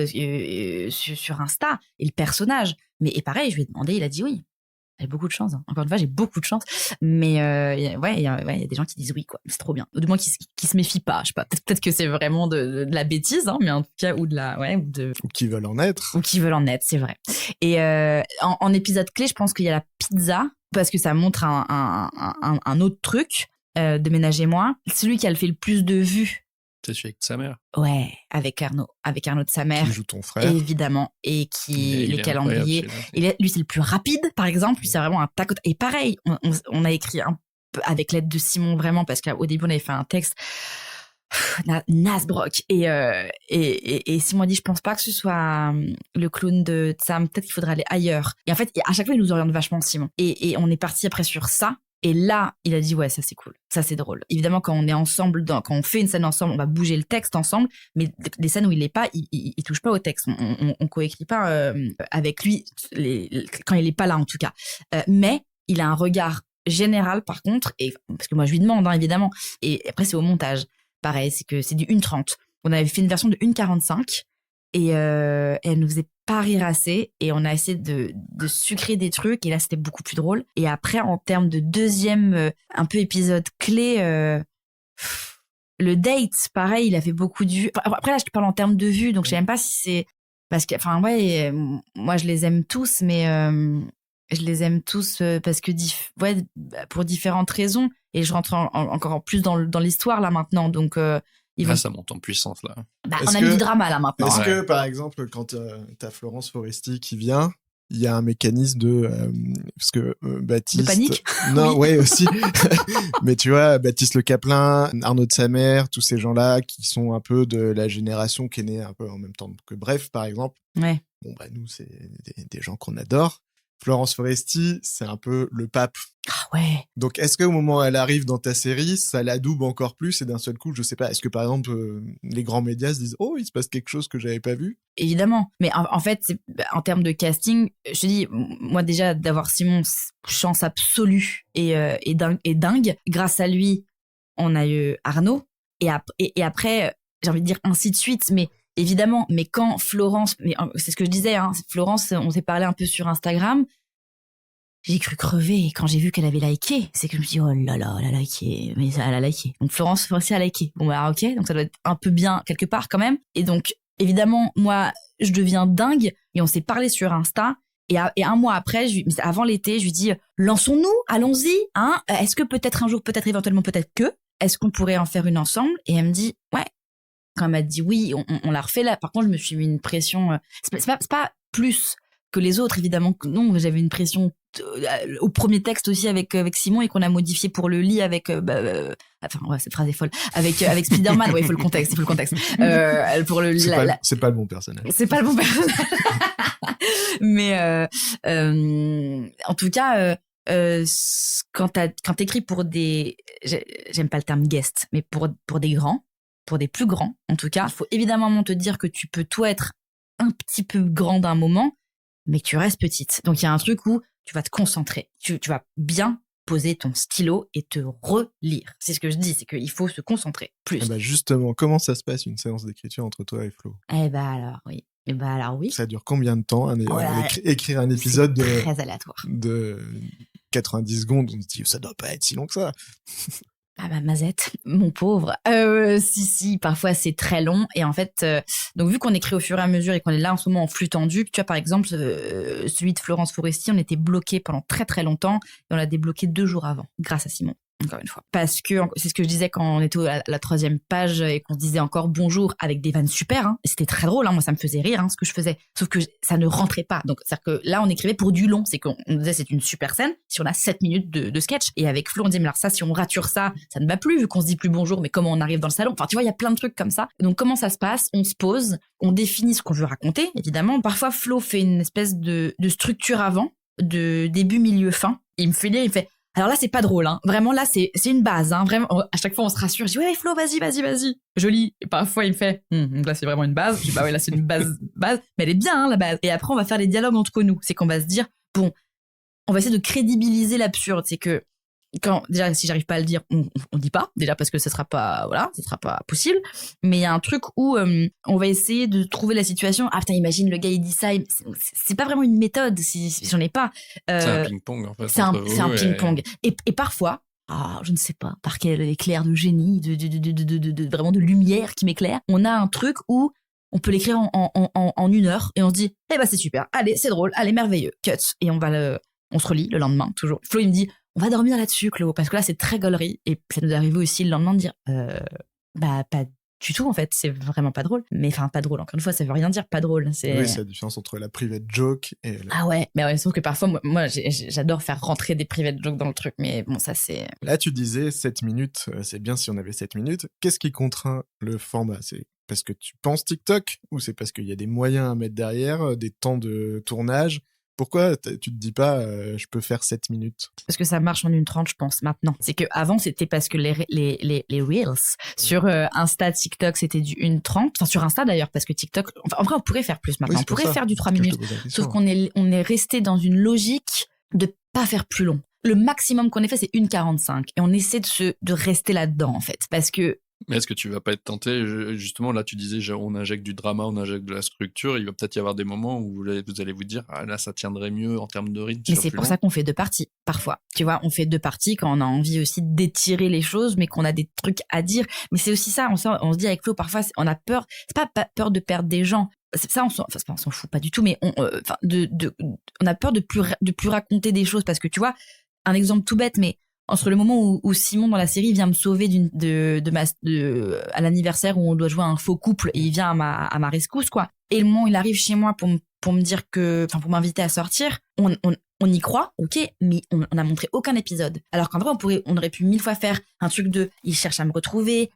sur Insta et le personnage. Et pareil, je lui ai demandé, il a dit oui. J'ai beaucoup de chance. Hein. Encore une fois, j'ai beaucoup de chance. Mais il y a des gens qui disent oui, quoi. C'est trop bien. Ou du moins qui se méfient pas. Je sais pas. Peut-être que c'est vraiment de la bêtise, hein, mais en tout cas, ou qui veulent en être. Ou qui veulent en être, c'est vrai. Et en épisode clé, je pense qu'il y a la pizza, parce que ça montre un autre truc de Ménage et moi. Celui qui a fait le plus de vues. C'est celui avec sa mère. Ouais, avec Arnaud de sa mère. Qui joue ton frère. Évidemment. Et le calendrier. Lui, c'est le plus rapide, par exemple. Lui, c'est vraiment un tac. Et pareil, on a écrit un peu avec l'aide de Simon, vraiment, parce qu'au début, on avait fait un texte Nasbrock. Et Simon a dit, je pense pas que ce soit le clown de Sam. Peut-être qu'il faudrait aller ailleurs. Et en fait, à chaque fois, il nous oriente vachement, Simon. Et on est parti après sur ça. Et là, il a dit, ouais, ça c'est cool, ça c'est drôle. Évidemment, quand on est ensemble, quand on fait une scène ensemble, on va bouger le texte ensemble, mais des scènes où il est pas, il touche pas au texte. On coécrit pas avec lui quand il est pas là, en tout cas. Mais il a un regard général, par contre, et parce que moi je lui demande, hein, évidemment. Et après, c'est au montage. Pareil, c'est que c'est du 1:30. On avait fait une version de 1:45 et elle nous faisait pas rire assez, et on a essayé de sucrer des trucs, et là c'était beaucoup plus drôle. Et après, en termes de deuxième un peu épisode clé, le date, pareil, il a fait beaucoup de vues. Après là, je te parle en termes de vues, donc je sais même pas si c'est parce que, enfin ouais, moi je les aime tous, mais je les aime tous parce que pour différentes raisons, et je rentre encore plus dans l'histoire là maintenant, donc ça monte en puissance, là. On a mis du drama, là, maintenant. Est-ce que, par exemple, quand t'as Florence Foresti qui vient, il y a un mécanisme de... parce que Baptiste... De panique? Non, oui. Ouais, aussi. Mais tu vois, Baptiste Le Caplin, Arnaud de sa mère, tous ces gens-là qui sont un peu de la génération qui est née un peu en même temps que Bref, par exemple. Ouais. Bon, nous, c'est des gens qu'on adore. Florence Foresti, c'est un peu le pape. Ah ouais. Donc, est-ce qu'au moment où elle arrive dans ta série, ça l'adoube encore plus, et d'un seul coup, je sais pas, est-ce que par exemple, les grands médias se disent « Oh, il se passe quelque chose que j'avais pas vu ?» Évidemment. Mais en fait, en termes de casting, je te dis, moi déjà, d'avoir Simon, chance absolue et dingue. Grâce à lui, on a eu Arnaud. Et après, j'ai envie de dire ainsi de suite, mais évidemment, mais quand Florence, mais c'est ce que je disais, hein, Florence, on s'est parlé un peu sur Instagram, j'ai cru crever, et quand j'ai vu qu'elle avait liké, c'est que je me suis dit, oh là là, elle a liké, mais elle a liké. Donc Florence aussi a liké. Bon bah ok, donc ça doit être un peu bien quelque part quand même. Et donc, évidemment, moi, je deviens dingue, et on s'est parlé sur Insta, et un mois après, avant l'été, je lui dis, lançons-nous, allons-y, hein, est-ce que peut-être un jour, peut-être éventuellement, peut-être que, est-ce qu'on pourrait en faire une ensemble? Et elle me dit, ouais. Quand elle m'a dit oui, on l'a refait là. Par contre, je me suis mis une pression. C'est pas plus que les autres, évidemment. Non, j'avais une pression au premier texte aussi avec Simon, et qu'on a modifié pour le lit avec. Enfin, ouais, cette phrase est folle. Avec Spider-Man, ouais, il faut le contexte. Pour le lit. C'est pas le bon personnage. C'est pas le bon personnage. Mais en tout cas, quand t'écris pour des, j'aime pas le terme guest, mais pour des grands. Pour des plus grands, en tout cas, il faut évidemment te dire que tu peux toi être un petit peu grand d'un moment, mais que tu restes petite. Donc il y a un truc où tu vas te concentrer, tu vas bien poser ton stylo et te relire. C'est ce que je dis, c'est qu'il faut se concentrer plus. Bah justement, comment ça se passe une séance d'écriture entre toi et Flo? Alors oui. Ça dure combien de temps écrire un épisode très aléatoire. De 90 secondes? On se dit, ça doit pas être si long que ça. Ah bah Mazette, mon pauvre. Si, parfois c'est très long, et en fait, donc vu qu'on écrit au fur et à mesure et qu'on est là en ce moment en flux tendu, tu vois par exemple celui de Florence Foresti, on était bloqué pendant très très longtemps, et on l'a débloqué 2 jours avant, grâce à Simon. Encore une fois. Parce que, c'est ce que je disais quand on était à la 3e page et qu'on se disait encore bonjour avec des vannes super, hein. C'était très drôle, hein. Moi, ça me faisait rire, hein, ce que je faisais. Sauf que ça ne rentrait pas. Donc, c'est-à-dire que là, on écrivait pour du long. C'est qu'on disait, c'est une super scène si on a 7 minutes de sketch. Et avec Flo, on disait, mais alors ça, si on rature ça, ça ne va plus, vu qu'on se dit plus bonjour, mais comment on arrive dans le salon? Enfin, tu vois, il y a plein de trucs comme ça. Donc, comment ça se passe? On se pose, on définit ce qu'on veut raconter, évidemment. Parfois, Flo fait une espèce de structure avant, de début, milieu, fin. Il me fait lire, il me fait, alors là, c'est pas drôle, hein. Vraiment, là, c'est une base, hein. Vraiment, à chaque fois, on se rassure. Je dis, ouais, Flo, vas-y. Je lis. Et parfois, il me fait, donc là, c'est vraiment une base. Je dis, bah ouais, là, c'est une base. Mais elle est bien, hein, la base. Et après, on va faire les dialogues entre nous. C'est qu'on va se dire, bon, on va essayer de crédibiliser l'absurde. C'est que déjà, si j'arrive pas à le dire, on dit pas, déjà parce que ça sera pas possible. Mais il y a un truc où on va essayer de trouver la situation. Ah putain, imagine le gars il dit ça. C'est pas vraiment une méthode si j'en ai pas. C'est un ping-pong en fait. C'est un ping-pong. Et parfois, je ne sais pas par quel éclair de génie, de vraiment de lumière qui m'éclaire, on a un truc où on peut l'écrire en 1 heure et on se dit, eh ben c'est super, allez, c'est drôle, allez, merveilleux, cut. Et on se relit le lendemain, toujours. Flo, il me dit, on va dormir là-dessus, Chlo, parce que là, c'est très gaulerie. Et ça nous est arrivé aussi le lendemain de dire, pas du tout, en fait, c'est vraiment pas drôle. Mais enfin, pas drôle, encore une fois, ça veut rien dire pas drôle. Oui, c'est la différence entre la private joke et Ah ouais, mais ouais, sauf que parfois, moi j'adore faire rentrer des private jokes dans le truc, mais bon, ça c'est... Là, tu disais 7 minutes, c'est bien si on avait 7 minutes. Qu'est-ce qui contraint le format ? C'est parce que tu penses TikTok ou c'est parce qu'il y a des moyens à mettre derrière, des temps de tournage ? Pourquoi tu te dis pas je peux faire 7 minutes ? Parce que ça marche en 1:30, je pense, maintenant. C'est que avant c'était parce que les Reels sur Insta, TikTok, c'était du 1:30. Enfin, sur Insta d'ailleurs, parce que TikTok... Enfin, en vrai, on pourrait faire plus maintenant. Oui, on pourrait faire du 3 minutes. Sauf qu'on est resté dans une logique de pas faire plus long. Le maximum qu'on ait fait, c'est 1:45. Et on essaie de rester là-dedans, en fait. Parce que... Mais est-ce que tu vas pas être tenté, justement, là tu disais on injecte du drama, on injecte de la structure, il va peut-être y avoir des moments où vous allez vous dire là ça tiendrait mieux en termes de rythme. Mais c'est pour ça qu'on fait 2 parties, parfois. Tu vois, on fait 2 parties quand on a envie aussi d'étirer les choses, mais qu'on a des trucs à dire. Mais c'est aussi ça, on se dit avec Flo, parfois on a peur, c'est pas peur de perdre des gens. Ça, on s'en fout pas du tout, mais on a peur de plus raconter des choses parce que tu vois, un exemple tout bête, mais entre le moment où Simon dans la série vient me sauver à l'anniversaire où on doit jouer à un faux couple et il vient à ma rescousse, quoi. Et le moment où il arrive chez moi pour me dire pour m'inviter à sortir, on y croit, ok, mais on a montré aucun épisode. Alors qu'en vrai, on aurait pu 1000 fois faire un truc il cherche à me retrouver.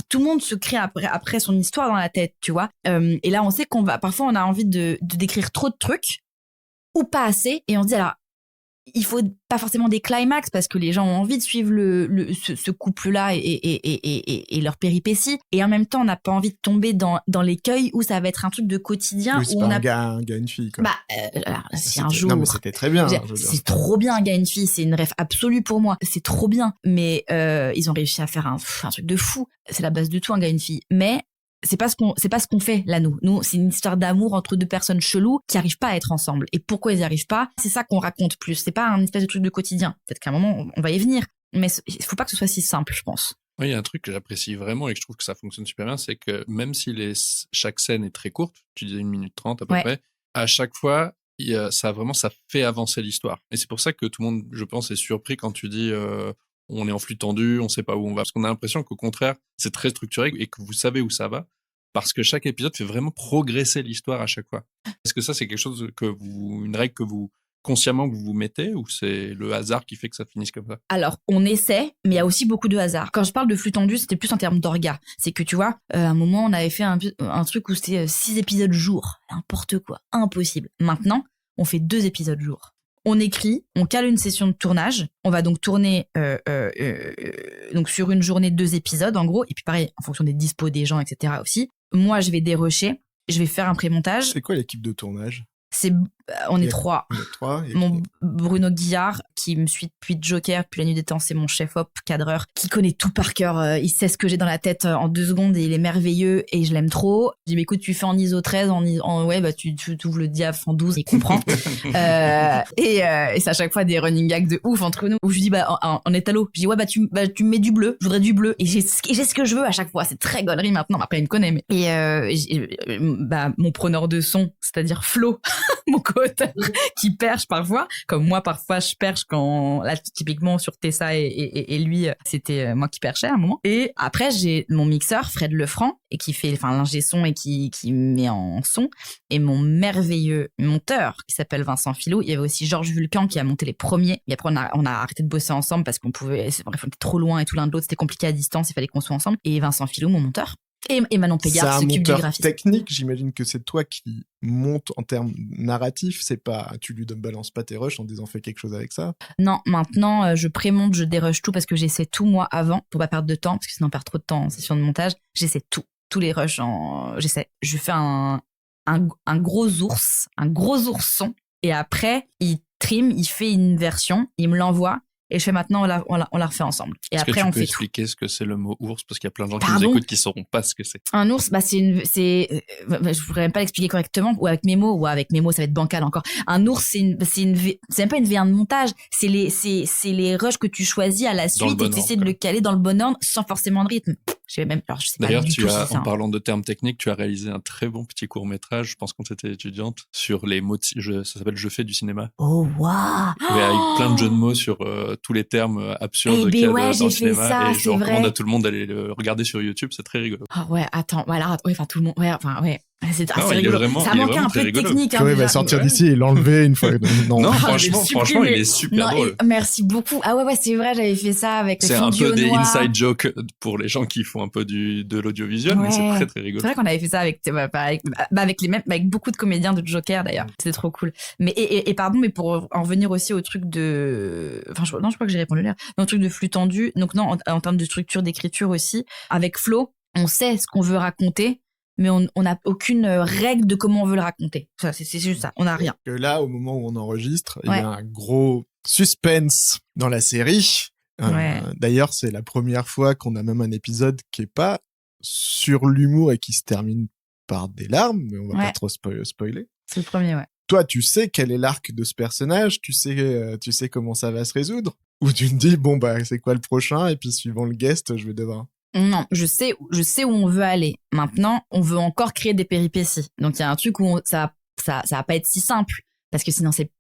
Tout le monde se crée après son histoire dans la tête, tu vois. Et là, on sait parfois on a envie de décrire trop de trucs ou pas assez et on se dit alors, il faut pas forcément des climax parce que les gens ont envie de suivre ce couple-là et leur péripéties. Et en même temps, on n'a pas envie de tomber dans l'écueil où ça va être un truc de quotidien. Oui, c'est où pas on un gars, une fille, quoi. Si un jour... Non, mais c'était très bien. C'est trop bien, un gars, une fille. C'est une rêve absolue pour moi. C'est trop bien. Mais ils ont réussi à faire un truc de fou. C'est la base de tout, un gars, une fille. Mais... c'est pas ce qu'on fait là, nous c'est une histoire d'amour entre 2 personnes cheloues qui arrivent pas à être ensemble. Et pourquoi ils y arrivent pas, c'est ça qu'on raconte plus. C'est pas un espèce de truc de quotidien. Peut-être qu'à un moment on va y venir, mais il faut pas que ce soit si simple, je pense. Oui, il y a un truc que j'apprécie vraiment et que je trouve que ça fonctionne super bien, c'est que même si chaque scène est très courte, tu disais 1:30 à peu près, à chaque fois ça fait avancer l'histoire. Et c'est pour ça que tout le monde, je pense, est surpris quand tu dis on est en flux tendu, on sait pas où on va. Parce qu'on a l'impression qu'au contraire, c'est très structuré et que vous savez où ça va. Parce que chaque épisode fait vraiment progresser l'histoire à chaque fois. Est-ce que ça, c'est quelque chose une règle que vous, consciemment, que vous vous mettez, ou c'est le hasard qui fait que ça finisse comme ça? Alors, on essaie, mais il y a aussi beaucoup de hasard. Quand je parle de flux tendu, c'était plus en termes d'orga. C'est que, tu vois, à un moment, on avait fait un truc où c'était 6 épisodes jour. N'importe quoi. Impossible. Maintenant, on fait 2 épisodes jour. On écrit, on cale une session de tournage. On va donc tourner donc sur une journée 2 épisodes en gros. Et puis pareil, en fonction des dispos des gens, etc. aussi. Moi, je vais dérusher. Je vais faire un pré-montage. C'est quoi l'équipe de tournage ? On est 3. On est 3. Mon Bruno Guillard, qui me suit depuis Joker, depuis La Nuit des Temps, c'est mon chef-op, cadreur, qui connaît tout par cœur. Il sait ce que j'ai dans la tête en 2 secondes et il est merveilleux et je l'aime trop. Je dis, mais écoute, tu fais en ISO 13, tu ouvres le diaph en 12, il comprend. Et c'est à chaque fois des running gags de ouf entre nous, où je dis, en étalo, je dis, tu me mets du bleu, je voudrais du bleu. Et j'ai ce que je veux à chaque fois. C'est très gaulerie maintenant, mais après, il me connaît. Mais... mon preneur de son, c'est-à-dire Flo, mon co-auteur, qui perche parfois, comme moi parfois je perche quand, là typiquement sur Tessa et lui, c'était moi qui perchais à un moment. Et après j'ai mon mixeur Fred Lefranc et qui fait l'ingé son et qui met en son, et mon merveilleux monteur qui s'appelle Vincent Filou. Il y avait aussi Georges Vulcan qui a monté les premiers, et après on a arrêté de bosser ensemble parce qu'on pouvait, bref, on était trop loin et tout l'un de l'autre, c'était compliqué à distance, il fallait qu'on soit ensemble. Et Vincent Filou, mon monteur. Et Manon Pégard s'occupe du graphisme. Technique, j'imagine que c'est toi qui monte en termes narratifs, c'est pas, tu lui balances pas tes rushs en disant fais quelque chose avec ça. Non, maintenant je prémonte, je dérush tout parce que j'essaie tout moi avant pour pas perdre de temps, parce que sinon on perd trop de temps en session de montage. J'essaie tous les rushs j'essaie. Je fais un gros ourson, et après il trim, il fait une version, il me l'envoie. et je fais maintenant on la refait ensemble. Et Est-ce après que tu on peux fait tout. expliquer ce que c'est le mot ours? Parce qu'il y a plein de gens qui nous Pardon écoutent qui sauront pas ce que c'est. Un ours, bah je pourrais même pas l'expliquer correctement, ou avec mes mots ça va être bancal encore. Un ours, c'est même pas une V1 de montage, c'est les rushs que tu choisis à la suite bon et tu essaies ordre, de le caler dans le bon ordre sans forcément de rythme. Je sais pas D'ailleurs, du tout si c'est en un- parlant de termes techniques, tu as réalisé un très bon petit court-métrage, je pense quand tu étais étudiante, sur les mots, ça s'appelle Je fais du cinéma. Oh waouh. Ouais, avec plein de jeux de mots sur tous les termes absurdes Eh qu'il y a ben ouais, dans le j'ai fait cinéma. ça, Et je c'est recommande vrai. à tout le monde d'aller le regarder sur YouTube, c'est très rigolo. Ah ouais, attends, voilà, ouais, enfin tout le monde, ouais, enfin ouais. C'est Non, il est rigolo. vraiment- Ça il est manquait vraiment un très peu de rigolo. technique. Chloé va déjà. sortir Ouais. d'ici et l'enlever une fois. Non. Non, Ah, je l'ai franchement, supprimé. il est super Non, drôle. merci beaucoup. Ah ouais, c'est vrai, j'avais fait ça avec le C'est fond un du peu au des noir. inside jokes pour les gens qui font un peu de l'audiovisuel, mais c'est Ouais. très très C'est rigolo. vrai qu'on avait fait ça avec beaucoup de comédiens de Joker d'ailleurs. C'était trop cool. Mais et pardon, mais pour en revenir aussi au truc de, enfin je crois que j'ai répondu là. Dans le truc de flux tendu. Donc non, en termes de structure d'écriture aussi. Avec Flo, on sait ce qu'on veut raconter, mais on n'a aucune règle de comment on veut le raconter. Ça, c'est juste ça. On n'a rien. Que là, au moment où on enregistre, il Ouais. y a un gros suspense dans la série. Ouais. D'ailleurs, c'est la première fois qu'on a même un épisode qui est pas sur l'humour et qui se termine par des larmes, mais on va Ouais. pas trop spoiler. C'est le premier, ouais. Toi, tu sais quel est l'arc de ce personnage, tu sais comment ça va se résoudre, ou tu te dis bon bah c'est quoi le prochain et puis suivant le guest, je vais devoir. Non, je sais où on veut aller. Maintenant, on veut encore créer des péripéties. Donc il y a un truc où ça va pas être si simple parce que sinon c'est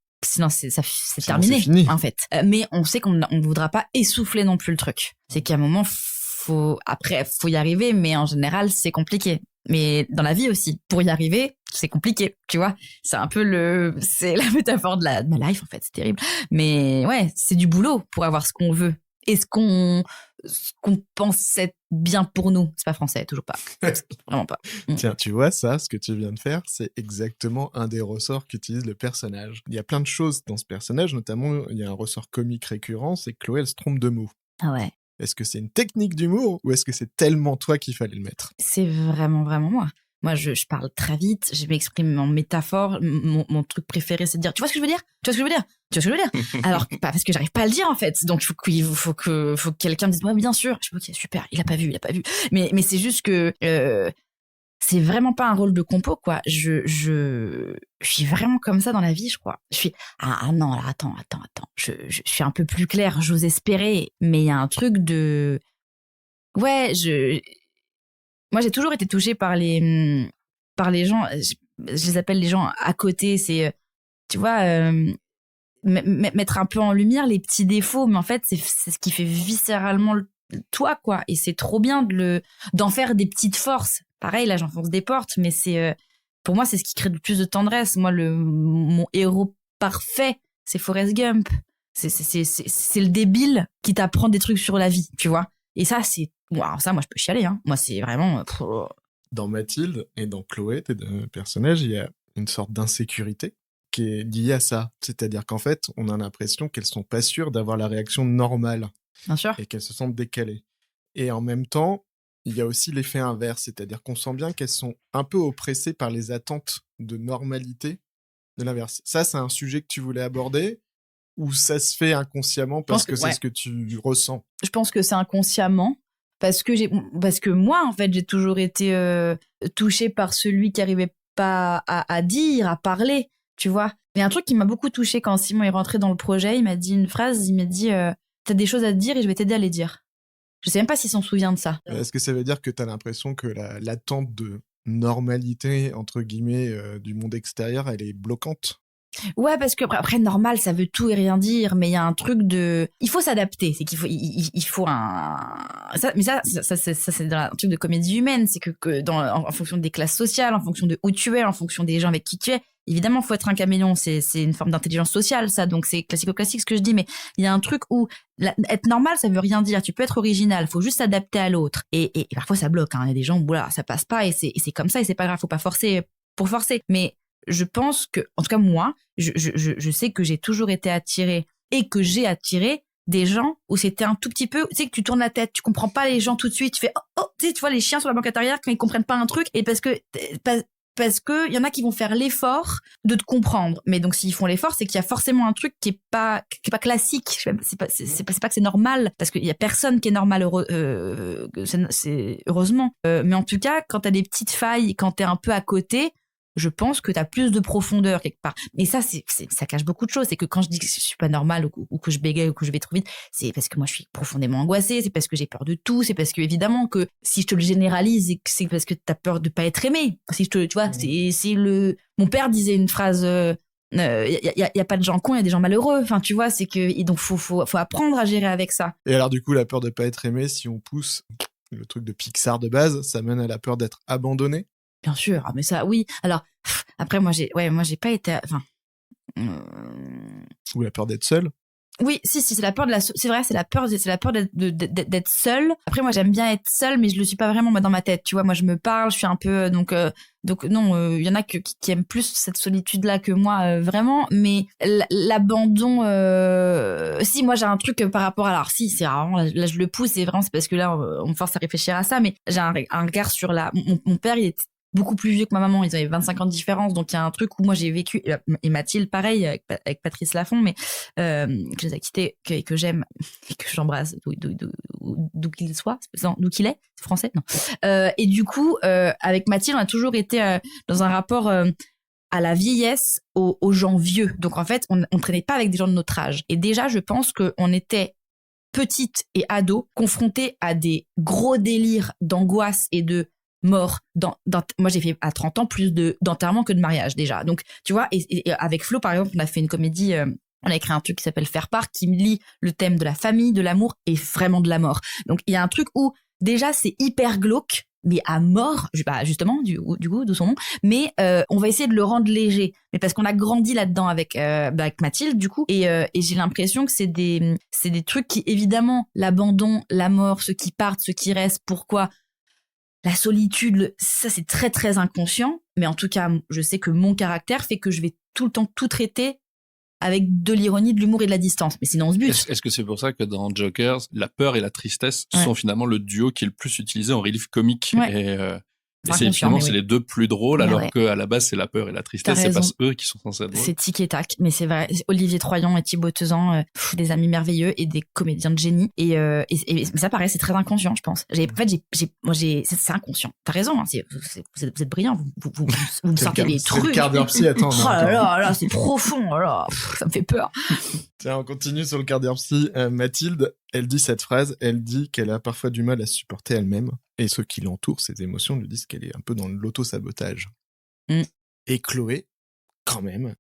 terminé c'est fini. en fait. Mais on sait qu'on ne voudra pas essouffler non plus le truc. C'est qu'à un moment faut y arriver, mais en général c'est compliqué. Mais dans la vie aussi, pour y arriver, c'est compliqué, tu vois. C'est un peu c'est la métaphore de ma life en fait, c'est terrible. Mais ouais, c'est du boulot pour avoir ce qu'on veut et ce qu'on pense être bien pour nous. C'est pas français, toujours pas. Vraiment pas. Tiens, tu vois ça, ce que tu viens de faire, c'est exactement un des ressorts qu'utilise le personnage. Il y a plein de choses dans ce personnage, notamment il y a un ressort comique récurrent, c'est que Chloé elle se trompe de mots. Ah ouais. Est-ce que c'est une technique d'humour ou est-ce que c'est tellement toi qu'il fallait le mettre? C'est vraiment, vraiment moi. Moi, je parle très vite, je m'exprime en métaphore. Mon truc préféré, c'est de dire, tu vois ce que je veux dire? Tu vois ce que je veux dire? Tu vois ce que je veux dire? Alors, pas parce que j'arrive pas à le dire, en fait. Donc, il faut que quelqu'un me dise, ouais, bien sûr. Je dis, ok, super, il a pas vu. Mais c'est juste que, c'est vraiment pas un rôle de compo, quoi. Je suis vraiment comme ça dans la vie, je crois. Je suis, ah non, alors attends. Je suis un peu plus claire, j'ose espérer. Mais il y a un truc de, ouais, moi, j'ai toujours été touchée par les gens, je les appelle les gens à côté, c'est, tu vois, mettre un peu en lumière les petits défauts, mais en fait, c'est ce qui fait viscéralement toi, quoi. Et c'est trop bien d'en faire des petites forces. Pareil, là, j'enfonce des portes, mais pour moi, c'est ce qui crée le plus de tendresse. Moi, mon héros parfait, c'est Forrest Gump. C'est le débile qui t'apprend des trucs sur la vie, tu vois. Et ça, alors ça, moi, je peux chialer, hein. Moi, c'est vraiment... Dans Mathilde et dans Chloé, tes deux personnages, il y a une sorte d'insécurité qui est liée à ça. C'est-à-dire qu'en fait, on a l'impression qu'elles sont pas sûres d'avoir la réaction normale Bien sûr. et qu'elles se sentent décalées. Et en même temps, il y a aussi l'effet inverse, c'est-à-dire qu'on sent bien qu'elles sont un peu oppressées par les attentes de normalité de l'inverse. Ça, c'est un sujet que tu voulais aborder ou ça se fait inconsciemment parce que c'est ce que tu ressens? Je pense que c'est inconsciemment parce que moi, en fait, j'ai toujours été touchée par celui qui arrivait pas à dire, à parler, tu vois. Il y a un truc qui m'a beaucoup touchée quand Simon est rentré dans le projet. Il m'a dit une phrase, il m'a dit t'as des choses à te dire et je vais t'aider à les dire. Je sais même pas s'il s'en souvient de ça. Est-ce que ça veut dire que t'as l'impression que l'attente de normalité, entre guillemets, du monde extérieur, elle est bloquante? Ouais, parce que après normal, ça veut tout et rien dire, mais il y a un truc il faut s'adapter, c'est qu'il faut il faut ça c'est dans un truc de comédie humaine, c'est que en fonction des classes sociales, en fonction de où tu es, en fonction des gens avec qui tu es, évidemment, faut être un caméléon, c'est une forme d'intelligence sociale ça, donc c'est classico-classique ce que je dis, mais il y a un truc où être normal, ça veut rien dire, tu peux être original, faut juste s'adapter à l'autre et parfois ça bloque, hein. Il y a des gens où là, ça passe pas et c'est comme ça et c'est pas grave, faut pas forcer pour forcer, mais je pense que, en tout cas moi, je sais que j'ai toujours été attirée et que j'ai attiré des gens où c'était un tout petit peu, tu sais que tu tournes la tête, tu comprends pas les gens tout de suite, tu fais tu vois les chiens sur la banquette arrière quand ils comprennent pas un truc et parce parce que il y en a qui vont faire l'effort de te comprendre. Mais donc s'ils font l'effort, c'est qu'il y a forcément un truc qui est pas classique. C'est pas que c'est normal, parce qu'il y a personne qui est normal, c'est heureusement. Mais en tout cas, quand t'as des petites failles, quand t'es un peu à côté, je pense que t'as plus de profondeur quelque part. Et ça, ça cache beaucoup de choses. C'est que quand je dis que je suis pas normale ou que je bégaye ou que je vais trop vite, c'est parce que moi je suis profondément angoissée, c'est parce que j'ai peur de tout, c'est parce que évidemment que si je te le généralise, c'est parce que t'as peur de pas être aimé. Si je te, tu vois, mon père disait une phrase, y a pas de gens cons, il y a des gens malheureux. Enfin, tu vois, c'est que, et donc faut apprendre à gérer avec ça. Et alors du coup, la peur de pas être aimé, si on pousse le truc de Pixar de base, ça mène à la peur d'être abandonné. Bien sûr, mais ça, oui. Alors, après, moi, j'ai pas été, enfin. Ou la peur d'être seul. Oui, si, c'est la peur c'est vrai, c'est la peur d'être seule. Après, moi, j'aime bien être seule, mais je le suis pas vraiment, moi, dans ma tête. Tu vois, moi, je me parle, je suis un peu, donc non, il y en a qui aiment plus cette solitude-là que moi, vraiment. Mais l'abandon, si, moi, j'ai un truc par rapport à, alors, si, c'est vraiment, là, je le pousse, c'est parce que là, on me force à réfléchir à ça, mais j'ai un regard sur mon père, il est beaucoup plus vieux que ma maman, ils avaient 25 ans de différence, donc il y a un truc où moi j'ai vécu, et Mathilde pareil avec Patrice Laffont, mais que je les ai quittés, que j'aime et que j'embrasse d'où qu'il soit, d'où qu'il est, c'est français, non. Et du coup, avec Mathilde, on a toujours été dans un rapport à la vieillesse, aux gens vieux. Donc en fait, on traînait pas avec des gens de notre âge. Et déjà, je pense qu'on était petite et ado, confrontés à des gros délires d'angoisse et de mort. Moi, j'ai fait à 30 ans plus d'enterrement que de mariage déjà. Donc, tu vois, et avec Flo, par exemple, on a fait une comédie, on a écrit un truc qui s'appelle Faire part, qui me lie le thème de la famille, de l'amour et vraiment de la mort. Donc, il y a un truc où déjà c'est hyper glauque, mais à mort, justement, du coup, de son nom, mais on va essayer de le rendre léger. Mais parce qu'on a grandi là-dedans avec Mathilde, du coup, et j'ai l'impression que c'est des trucs qui, évidemment, l'abandon, la mort, ceux qui partent, ceux qui restent, pourquoi la solitude, ça c'est très très inconscient, mais en tout cas, je sais que mon caractère fait que je vais tout le temps tout traiter avec de l'ironie, de l'humour et de la distance. Mais c'est dans ce but. Est-ce que c'est pour ça que dans Jokers, la peur et la tristesse sont finalement le duo qui est le plus utilisé en relief comique et c'est finalement c'est les deux plus drôles, alors que à la base c'est la peur et la tristesse, c'est pas eux qui sont censés être drôles. C'est tic et tac, mais c'est vrai. Olivier Troyan et Thibaut Tezan, des amis merveilleux et des comédiens de génie. Et ça pareil, c'est très inconscient, je pense. C'est inconscient. T'as raison, hein, vous êtes brillants, vous me sortez des trucs. C'est le quart d'heure psy, attends. Oh là, c'est profond, oh là, ça me fait peur. Tiens, on continue sur le quart d'heure psy. Mathilde, elle dit cette phrase, elle dit qu'elle a parfois du mal à se supporter elle-même, et ceux qui l'entourent, ses émotions, lui disent qu'elle est un peu dans l'auto-sabotage. Et Chloé, quand même,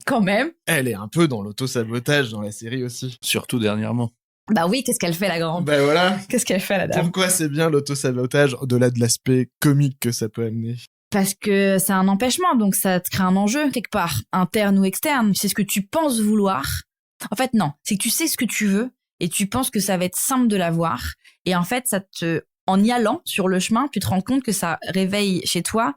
elle est un peu dans l'auto-sabotage dans la série aussi. Surtout dernièrement. Bah oui, qu'est-ce qu'elle fait la grande ? Bah voilà. Qu'est-ce qu'elle fait la dame ? Pourquoi c'est bien l'auto-sabotage, au-delà de l'aspect comique que ça peut amener ? Parce que c'est un empêchement, donc ça te crée un enjeu quelque part, interne ou externe. C'est ce que tu penses vouloir. En fait, non, c'est que tu sais ce que tu veux et tu penses que ça va être simple de l'avoir. Et en fait, en y allant sur le chemin, tu te rends compte que ça réveille chez toi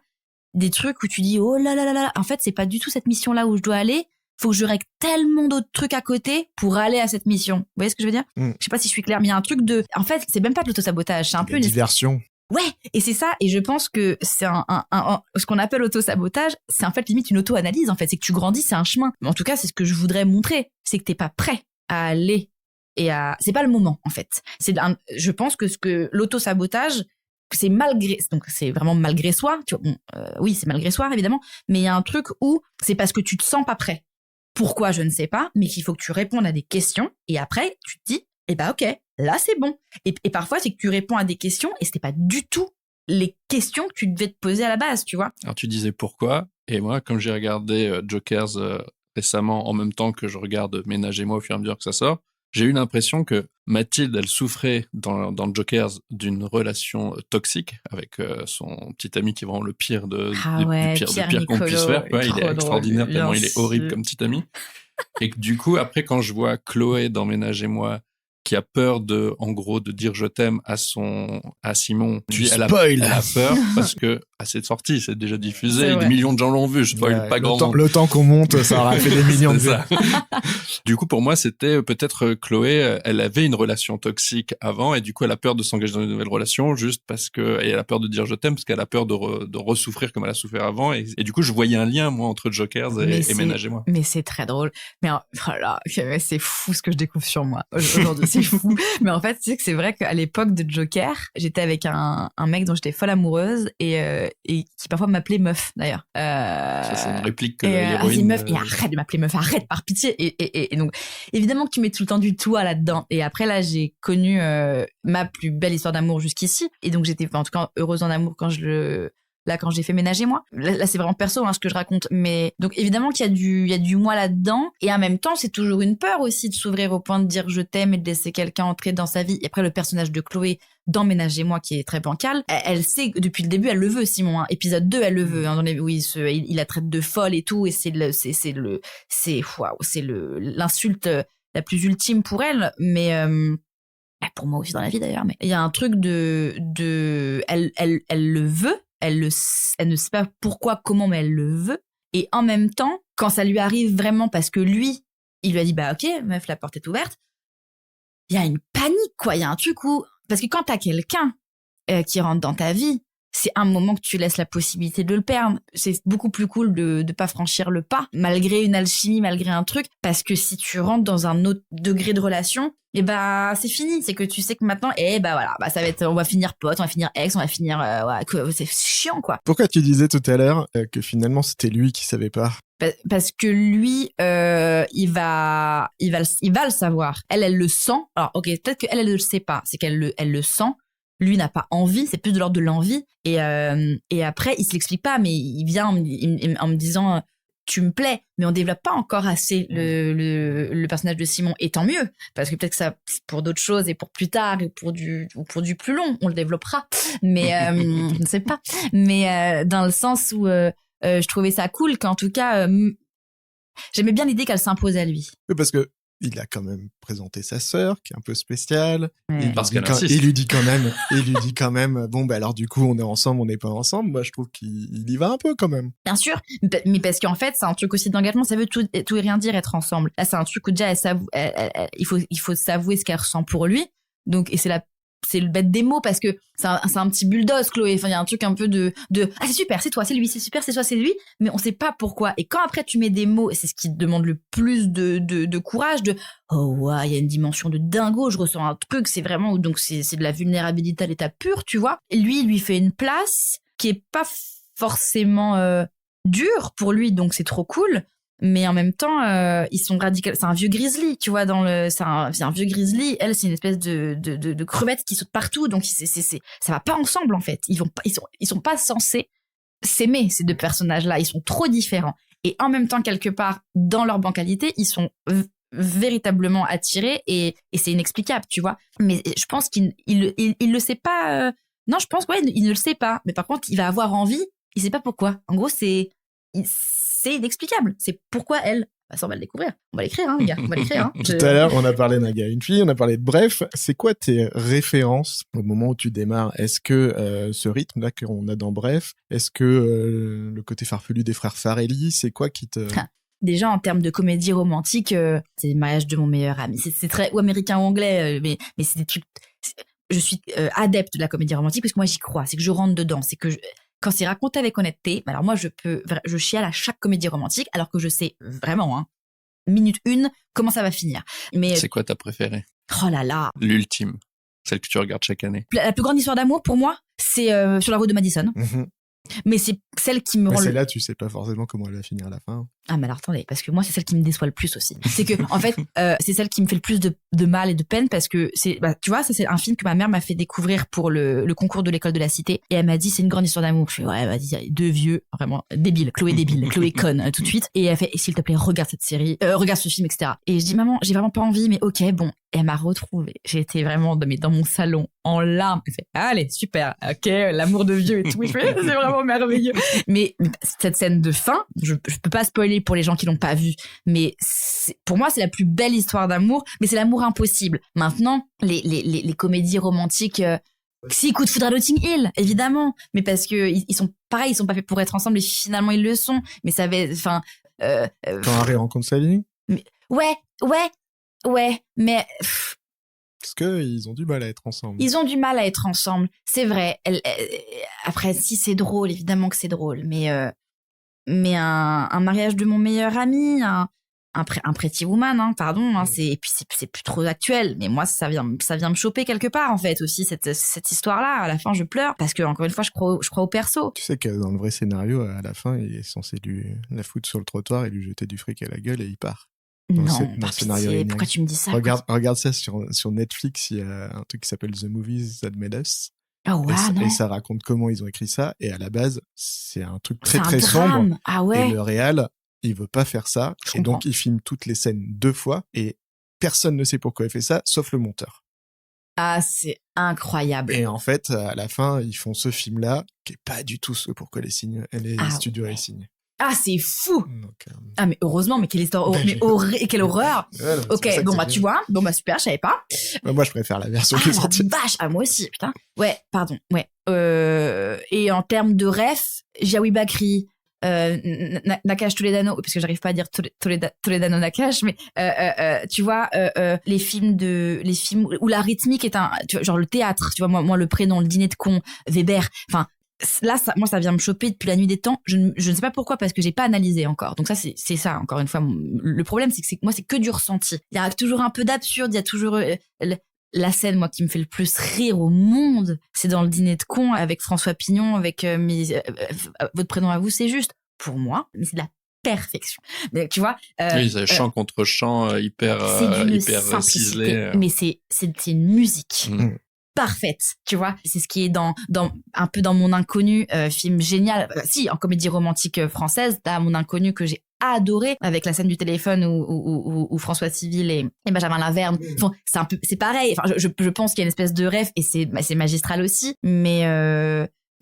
des trucs où tu dis oh là là là là. En fait, c'est pas du tout cette mission-là où je dois aller. Faut que je règle tellement d'autres trucs à côté pour aller à cette mission. Vous voyez ce que je veux dire ? Je sais pas si je suis claire, mais il y a un truc en fait, c'est même pas de l'autosabotage, c'est un peu une diversion. Ouais, et c'est ça, et je pense que c'est ce qu'on appelle auto-sabotage, c'est en fait limite une auto-analyse, en fait, c'est que tu grandis, c'est un chemin. Mais en tout cas, c'est ce que je voudrais montrer, c'est que t'es pas prêt à aller c'est pas le moment, en fait. Je pense que l'auto-sabotage, c'est vraiment malgré soi, tu vois, oui, c'est malgré soi, évidemment, mais il y a un truc où c'est parce que tu te sens pas prêt. Pourquoi, je ne sais pas, mais qu'il faut que tu répondes à des questions, et après, tu te dis, ok, là c'est bon. Et parfois c'est que tu réponds à des questions et c'était pas du tout les questions que tu devais te poser à la base, tu vois. Alors tu disais pourquoi, et moi quand j'ai regardé Jokers récemment en même temps que je regarde Ménage et moi au fur et à mesure que ça sort, j'ai eu l'impression que Mathilde, elle souffrait dans Jokers d'une relation toxique avec son petit ami qui est vraiment le pire du pire qu'on puisse faire. Ouais, il est extraordinaire tellement il est horrible comme petit ami. Et que du coup, après, quand je vois Chloé dans Ménage et moi, qui a peur en gros, de dire je t'aime à Simon. Tu Elle a peur parce que c'est sorti, c'est déjà diffusé, C'est des vrai. millions de gens l'ont vu, je spoil pas grand monde. Le temps qu'on monte, ça aura fait des millions de vues. C'est ça. Du coup, pour moi, c'était peut-être Chloé, elle avait une relation toxique avant et du coup, elle a peur de s'engager dans une nouvelle relation juste parce que, et elle a peur de dire je t'aime parce qu'elle a peur de ressouffrir comme elle a souffert avant et du coup, je voyais un lien, moi, entre Jokers et Ménage et moi. Mais c'est très drôle. Mais voilà, c'est fou ce que je découvre sur moi aujourd'hui, c'est fou. Mais en fait, tu sais que c'est vrai qu'à l'époque de Joker, j'étais avec un mec dont j'étais folle amoureuse et qui parfois m'appelait meuf d'ailleurs. Ça, c'est une réplique que Et l'héroïne... dit meuf, et arrête de m'appeler meuf, arrête par pitié. Et donc, évidemment que tu mets tout le temps du toi là-dedans. Et après, là, j'ai connu ma plus belle histoire d'amour jusqu'ici. Et donc, j'étais en tout cas heureuse en amour quand j'ai fait Ménage et moi. Là, c'est vraiment perso ce que je raconte. Mais donc, évidemment qu'il y a du moi là-dedans. Et en même temps, c'est toujours une peur aussi de s'ouvrir au point de dire je t'aime et de laisser quelqu'un entrer dans sa vie. Et après, le personnage de Chloé dans Ménage et moi, qui est très bancal, elle sait que depuis le début, elle le veut, Simon. Hein. Épisode 2, elle le veut. Hein, où il la traite de folle et tout. Et c'est l'insulte la plus ultime pour elle. Mais pour moi aussi dans la vie d'ailleurs. Mais il y a un truc elle le veut. Elle ne sait pas pourquoi, comment, mais elle le veut. Et en même temps, quand ça lui arrive vraiment parce que lui, il lui a dit, bah ok, meuf, la porte est ouverte, il y a une panique, quoi. Il y a un truc où... Parce que quand t'as quelqu'un qui rentre dans ta vie, c'est un moment que tu laisses la possibilité de le perdre. C'est beaucoup plus cool de pas franchir le pas, malgré une alchimie, malgré un truc, parce que si tu rentres dans un autre degré de relation, c'est fini. C'est que tu sais que maintenant, voilà, ça va être, on va finir pote, on va finir ex, on va finir, c'est chiant, quoi. Pourquoi tu disais tout à l'heure que finalement c'était lui qui savait pas? Parce que lui, il va le savoir. Elle le sent. Alors, ok, peut-être qu'elle le sait pas. C'est qu'elle le sent. Lui n'a pas envie, c'est plus de l'ordre de l'envie. Et après, il se l'explique pas, mais il vient en me disant tu me plais, mais on développe pas encore assez le personnage de Simon. Et tant mieux, parce que peut-être que ça, pour d'autres choses et pour plus tard et pour du plus long, on le développera. Mais je ne sais pas. Mais dans le sens où je trouvais ça cool qu'en tout cas, j'aimais bien l'idée qu'elle s'impose à lui. Oui, parce que il a quand même présenté sa sœur, qui est un peu spéciale. Ouais. Il lui dit quand même, bon, alors du coup, on est ensemble, on n'est pas ensemble. Moi, je trouve qu'il y va un peu quand même. Bien sûr, mais parce qu'en fait, c'est un truc aussi d'engagement, ça veut tout et rien dire être ensemble. Là, c'est un truc où déjà, il faut s'avouer ce qu'elle ressent pour lui. Donc, et c'est le bête des mots parce que c'est un petit bulldoze, Chloé. Enfin, il y a un truc un peu de c'est super, c'est toi, c'est lui, c'est super, c'est toi, c'est lui, mais on sait pas pourquoi. Et quand après tu mets des mots, et c'est ce qui te demande le plus de courage, oh ouais, il y a une dimension de dingo, je ressens un truc, c'est vraiment, donc c'est de la vulnérabilité à l'état pur, tu vois. Et lui, il lui fait une place qui est pas forcément dure pour lui, donc c'est trop cool. Mais en même temps, ils sont radicaux. C'est un vieux grizzly, tu vois, c'est un vieux grizzly. Elle, c'est une espèce de crevette qui saute partout. Donc, ça va pas ensemble, en fait. Ils sont pas censés s'aimer, ces deux personnages-là. Ils sont trop différents. Et en même temps, quelque part, dans leur bancalité, ils sont véritablement attirés et c'est inexplicable, tu vois. Mais je pense qu'il le sait pas. Non, je pense, il ne le sait pas. Mais par contre, il va avoir envie. Il sait pas pourquoi. En gros, c'est inexplicable. C'est pourquoi elle... Ça, on va le découvrir. On va l'écrire, les gars. On va l'écrire. Tout à l'heure, on a parlé d'un gars, une fille, on a parlé de Bref. C'est quoi tes références au moment où tu démarres? Est-ce que ce rythme-là qu'on a dans Bref, est-ce que le côté farfelu des frères Farrelly, c'est quoi qui te... Déjà, en termes de comédie romantique, c'est le mariage de mon meilleur ami. C'est très ou américain ou anglais, mais c'est des trucs... Je suis adepte de la comédie romantique parce que moi, j'y crois. C'est que je rentre dedans. C'est que... Quand c'est raconté avec honnêteté, alors moi, je chiale à chaque comédie romantique, alors que je sais vraiment, minute 1, comment ça va finir. Mais c'est quoi ta préférée? Oh là là. L'ultime. Celle que tu regardes chaque année. La plus grande histoire d'amour, pour moi, c'est Sur la route de Madison. Mm-hmm. Mais c'est celle qui me rend... C'est là, tu sais pas forcément comment elle va finir à la fin. Ah, mais alors attendez, parce que moi, c'est celle qui me déçoit le plus aussi. C'est que, en fait, c'est celle qui me fait le plus de mal et de peine parce que tu vois, ça, c'est un film que ma mère m'a fait découvrir pour le concours de l'école de la cité. Et elle m'a dit, c'est une grande histoire d'amour. Je fais, ouais, vas-y, deux vieux, vraiment, débile, Chloé conne, tout de suite. Et elle fait, s'il te plaît, regarde cette série, regarde ce film, etc. Et je dis, maman, j'ai vraiment pas envie, mais ok, bon. elle m'a retrouvée. J'ai été vraiment dans mon salon, en larmes. Elle fait, allez, super, ok, l'amour de vieux et tout. Je fais, c'est vraiment merveilleux. Mais cette scène de fin, je peux pas spoiler pour les gens qui l'ont pas vue, mais pour moi, c'est la plus belle histoire d'amour, mais c'est l'amour impossible. Maintenant, les comédies romantiques, si, coup de foudre à Notting Hill, évidemment, mais parce que ils sont pareils, ils sont pas faits pour être ensemble et finalement ils le sont. Mais ça va, enfin. Quand Harry rencontre Sally. Ouais, mais parce que ils ont du mal à être ensemble. Ils ont du mal à être ensemble, c'est vrai. Après, si c'est drôle, évidemment que c'est drôle, mais un mariage de mon meilleur ami, un Pretty Woman, hein, pardon, hein, et puis c'est plus trop actuel, mais moi ça vient me choper quelque part en fait aussi cette histoire-là. À la fin, je pleure parce que encore une fois, je crois au perso. Tu sais que dans le vrai scénario, à la fin, il est censé la foutre sur le trottoir et lui jeter du fric à la gueule et il part. Non, par pitié, pourquoi tu me dis ça? Regarde ça sur Netflix, il y a un truc qui s'appelle The Movies That Made Us. Oh, ouais, et ça raconte comment ils ont écrit ça, et à la base, c'est un truc c'est très un drame. sombre. Ah ouais. Et le réal, il veut pas faire ça, et donc il filme toutes les scènes 2 fois, et personne ne sait pourquoi il fait ça, sauf le monteur. Ah, c'est incroyable. Et en fait, à la fin, ils font ce film-là, qui est pas du tout ce pourquoi les studios les signent. Ah, c'est fou. Donc, Ah, mais heureusement, mais quelle histoire, quelle horreur. Ouais, non, ok, bon, bah, tu vois. Bon, bah, super, je savais pas. Moi, je préfère la version qui est sortie. Vache, moi aussi, putain. Ouais, pardon, ouais. Et en termes de ref, Jaoui Bakri, Nakash Toledano, parce que j'arrive pas à dire Toledano Nakash, mais tu vois, les films où la rythmique est tu vois, genre le théâtre, tu vois, moi le prénom, le dîner de con, Weber, enfin. Là, ça vient me choper depuis la nuit des temps. Je ne sais pas pourquoi, parce que j'ai pas analysé encore. Donc ça, c'est ça, encore une fois. Le problème, c'est que moi, c'est que du ressenti. Il y a toujours un peu d'absurde, il y a toujours la scène, moi, qui me fait le plus rire au monde. C'est dans le dîner de con avec François Pignon, avec votre prénom à vous, c'est juste. Pour moi, mais c'est de la perfection. Mais tu vois. Oui, c'est chant contre chant, hyper ciselé. Mais c'est une musique. Parfaite, tu vois, c'est ce qui est dans un peu dans Mon Inconnu, film génial, si en comédie romantique française, t'as Mon Inconnu que j'ai adoré avec la scène du téléphone où François Civil et Benjamin Laverne font, c'est pareil, enfin je pense qu'il y a une espèce de rêve et c'est magistral aussi, mais